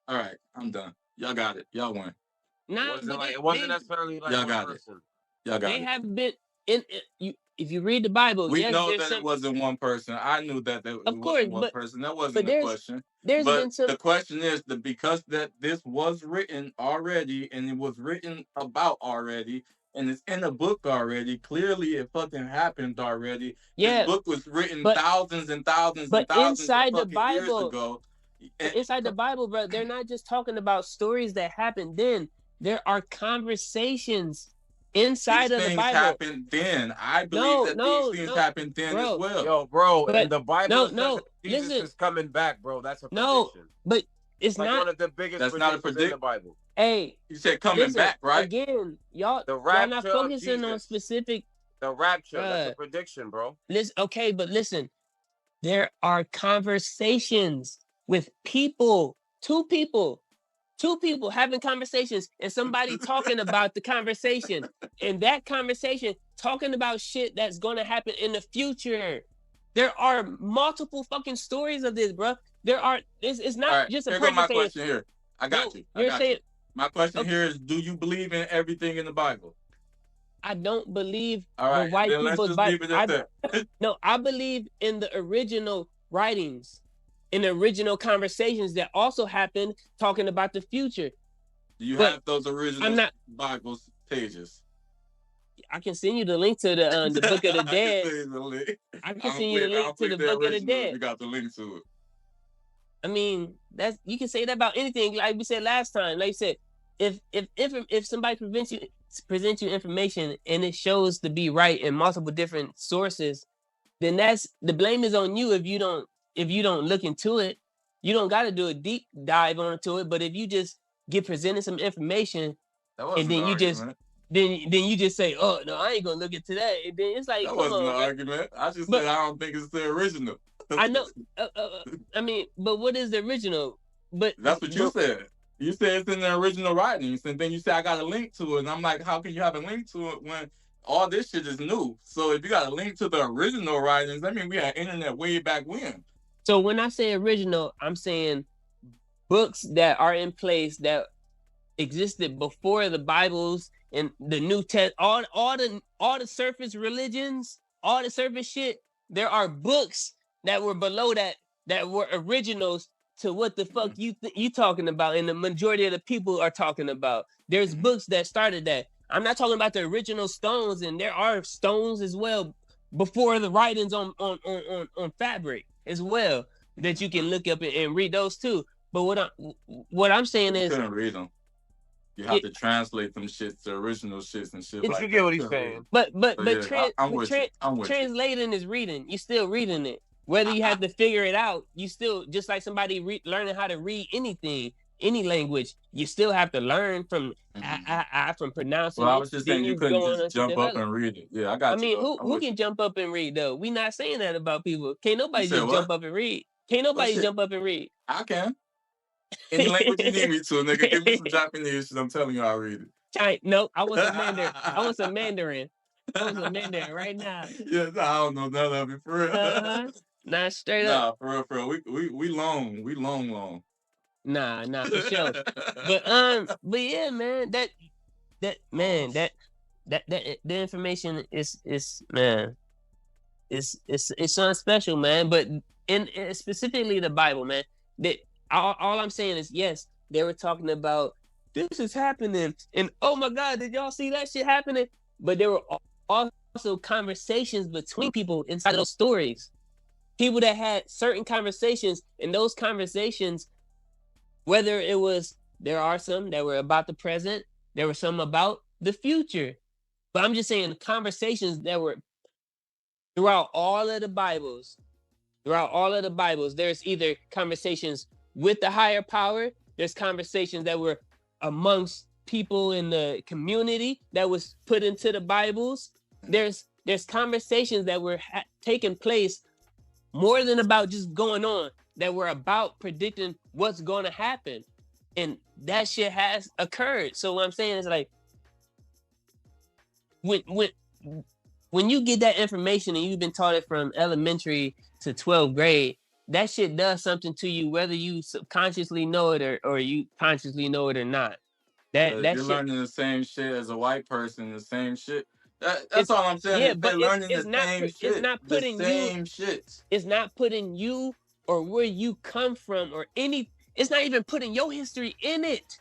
all right, I'm done. Y'all got it. Y'all win. Nah, it wasn't necessarily like y'all got person. it. Y'all got they it. have been in you. If you read the Bible, we know that it wasn't one person. I knew that it wasn't one person. That wasn't the question. The question is because that this was written already and it was written about already and it's in a book already. Clearly, it fucking happened already. Yeah, this book was written thousands and thousands and thousands inside of the Bible, years ago. Inside the Bible, bro, they're not just talking about stories that happened then. There are conversations inside of the Bible. Happened then. I believe these things happened then as well. Yo, bro, and the Bible says Jesus is coming back, bro. That's a prediction. No, but it's like not one of the biggest. That's not a prediction in the Bible. Hey, you said coming back, right? Again, y'all not focusing on specific. The rapture, that's a prediction, bro. Listen, there are conversations with people, two people having conversations, and somebody talking about the conversation, and that conversation talking about shit that's going to happen in the future. There are multiple fucking stories of this, bro. There are. It's not just a person my question here. I got you. I You're got saying you. My question okay, here is: do you believe in everything in the Bible? I don't believe All the right, white then let's people's just Bible. leave it at that. No, I believe in the original writings, in the original conversations that also happened talking about the future. Do you But have those I'm original not. Bible pages? I can send you the link to the Book of the I can Dead. send you the link. I can I'll send you play. the I'll link to play the the Book of the original if Dead. you got the link to it. I mean, that's you can say that about anything. Like we said last time, like you said, if somebody presents you information and it shows to be right in multiple different sources, then that's the blame is on you if you don't look into it. You don't got to do a deep dive onto it. But if you just get presented some information That and wasn't then an you just argument. then you just say, oh no, I ain't gonna look into that. And then it's like, That come wasn't an on, man. argument. I just But said I don't think it's the original. I know. I mean, but what is the original? But That's what you said. You said it's in the original writings, and then you said I got a link to it, and I'm like, how can you have a link to it when all this shit is new? So if you got a link to the original writings, that means we had internet way back when. So when I say original, I'm saying books that are in place that existed before the Bibles and the New Test, all the surface religions, all the surface shit. There are books that were below that were originals to what the fuck you talking about, and the majority of the people are talking about. There's books that started that. I'm not talking about the original stones, and there are stones as well before the writings on fabric as well that you can look up and read those too. But what I'm saying You is, couldn't read them. You have to translate them shits to original shits and shit. But like you get what that. he's saying. but So, yeah, I'm with you. I'm with you. translating is reading. You still reading it. Whether you have to figure it out, you still just like somebody learning how to read anything, any language. You still have to learn from from pronouncing Well, I it. was just Then saying you you couldn't go on just to jump up develop. and read it. Yeah, I I got you. mean, Though. I'm who with can you. jump up and read though? We not saying that about people. Can't You nobody said just what? jump up and read. Can't Oh nobody shit, jump up and read. I can. Any language you need me to, nigga. Give me some Japanese shit. I'm telling you, I'll read No, I want some Mandarin. I want it. some Mandarin. I want some Mandarin right now. Yeah, I don't know none of it for real. Nah, straight up. Nah, for real. We long. Nah, for sure. But yeah, man, that the information is man, it's something special, man. But in specifically the Bible, man, that all I'm saying is yes, they were talking about this is happening, and oh my God, did y'all see that shit happening? But there were also conversations between people inside of those stories. People that had certain conversations, and those conversations, whether it was there are some that were about the present, there were some about the future. But I'm just saying conversations that were throughout all of the Bibles, there's either conversations with the higher power, there's conversations that were amongst people in the community that was put into the Bibles. There's conversations that were taking place more than about just going on, that were about predicting what's going to happen. And that shit has occurred. So what I'm saying is like, when you get that information and you've been taught it from elementary to 12th grade, that shit does something to you, whether you subconsciously know it or you consciously know it or not. That You're shit, learning the same shit as a white person, the same shit. That's all I'm saying. yeah, Is but they're learning the not same it's shit. not The putting you same shit. it's not putting you or where you come from or any. It's not even putting your history in it.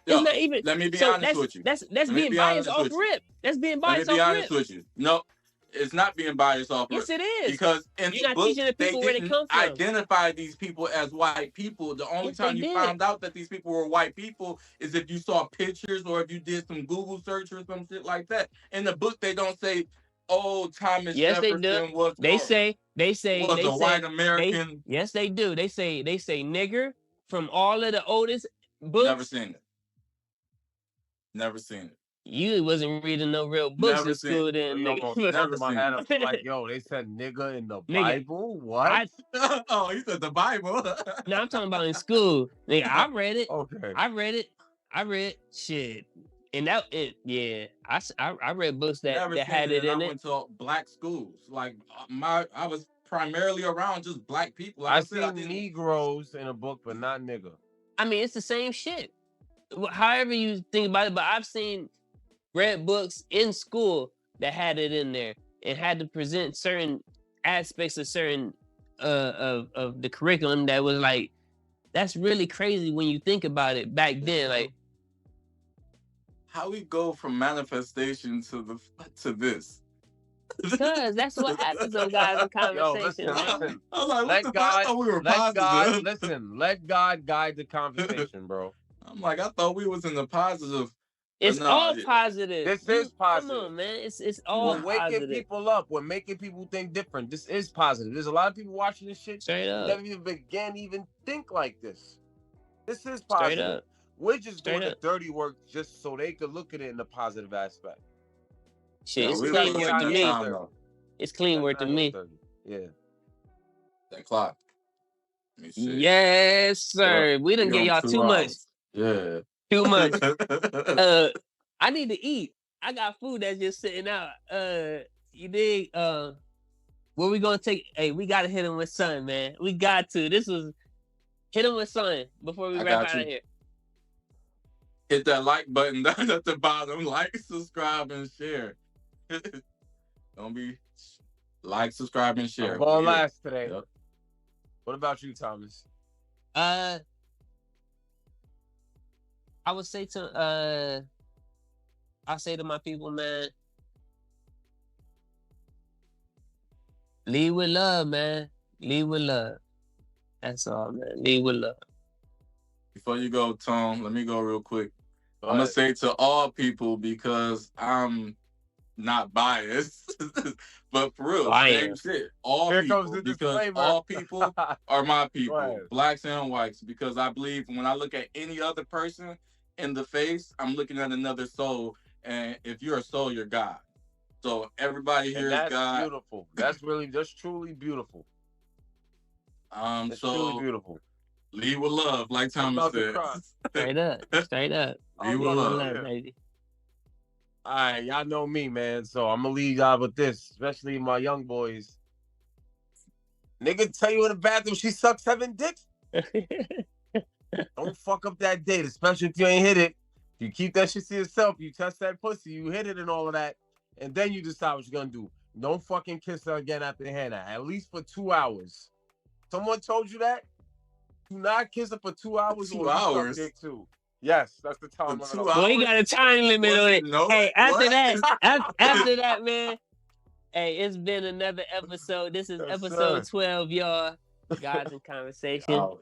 Yo, It's not even. let me be So honest with you. that's Let me being be biased honest off with you. rip. That's being Let me biased be off honest rip. with you. No, it's not being biased off Yes, rip. it is. Because in You're the not book, teaching the they people where they didn't come from. identify these people as white people. The only Yes, they time you did. found out that these people were white people is if you saw pictures or if you did some Google search or some shit like that. In the book, they don't say, "Oh, Thomas Yes, they do. Jefferson was They a say white American." yes, they do. They say nigger from all of the oldest Never books. seen it. Never seen it. You wasn't reading no real books Never in seen school it. then, You almost nigga. Never bumped my seen head it. up like, yo, they said nigga in the Nigga, Bible? What? Oh, he said the Bible. No, I'm talking about in school. Nigga, I read it. Okay. I read shit. And yeah, I read books that Never seen had it and in I it. went to black schools. Like I was primarily around just black people. Like I I said, I seen didn't. Negroes in a book, but not nigga. I mean, it's the same shit. However you think about it, but I've read books in school that had it in there and had to present certain aspects of certain of the curriculum that was like, that's really crazy when you think about it back then. Like, how we go from manifestation to this? Because that's what happens on guys in conversation. Yo, listen. I was like, Let what the fuck? God, I thought we were let positive. God, listen. Let God guide the conversation, bro. I'm like, I thought we was in the positive. It's no, all positive. This is positive. Come on, man. It's all We're waking positive. people up. We're making people think different. This is positive. There's a lot of people watching this shit Straight who up. never even began to even think like this. This is Straight positive. up. We're just Straight doing the up. dirty work just so they could look at it in the positive aspect. Shit, Yeah, it's we clean gotta work take to our me. time, though. It's clean work to me. Yeah. That clock. Let me see. Yes, sir. We done We get on y'all 2 too much. hours. Yeah. Too much. I need to eat. I got food that's just sitting out. You dig? Where we gonna take? Hey, we gotta hit him with sun, man. We got to. Hit him with sun before we I wrap got out you. of here. Hit that like button down at the bottom. Like, subscribe, and share. Don't be like, subscribe, and share. I'm going Yeah. last today. Yep. What about you, Thomas? I would say to I say to my people, man, lead with love, man. Lead with love. That's all, man. Lead with love. Before you go, Tom, let me go real quick. Go I'm gonna ahead. say to all people, because I'm not biased, but for real, I same am. shit. All Here people, comes the because disclaimer. all people are my people, ahead. blacks and whites. Because I believe when I look at any other person in the face, I'm looking at another soul, and if you're a soul, you're God. So everybody here And is that's God. beautiful. That's truly beautiful. That's So truly beautiful. lead with love, like I'm Thomas about to said. cry. Straight up. Straight up. Lead with Lead with love. love, baby. All right, y'all know me, man. So I'm gonna leave y'all with this, especially my young boys. Nigga tell you in the bathroom she sucks 7 dicks. Don't fuck up that date, especially if you ain't hit it. You keep that shit to yourself. You test that pussy, you hit it and all of that, and then you decide what you're gonna do. Don't fucking kiss her again after Hannah, at least for 2 hours. Someone told you that? Do not kiss her for 2 hours. 2 or you suck hours? dick too. Yes, that's the time For limit. 2 on- Boy, he hours? got a time limit on it. No, Hey, after what? after that, man. Hey, it's been another episode. This is Yes, episode sir. 12, y'all. Guys in Conversation. Oh.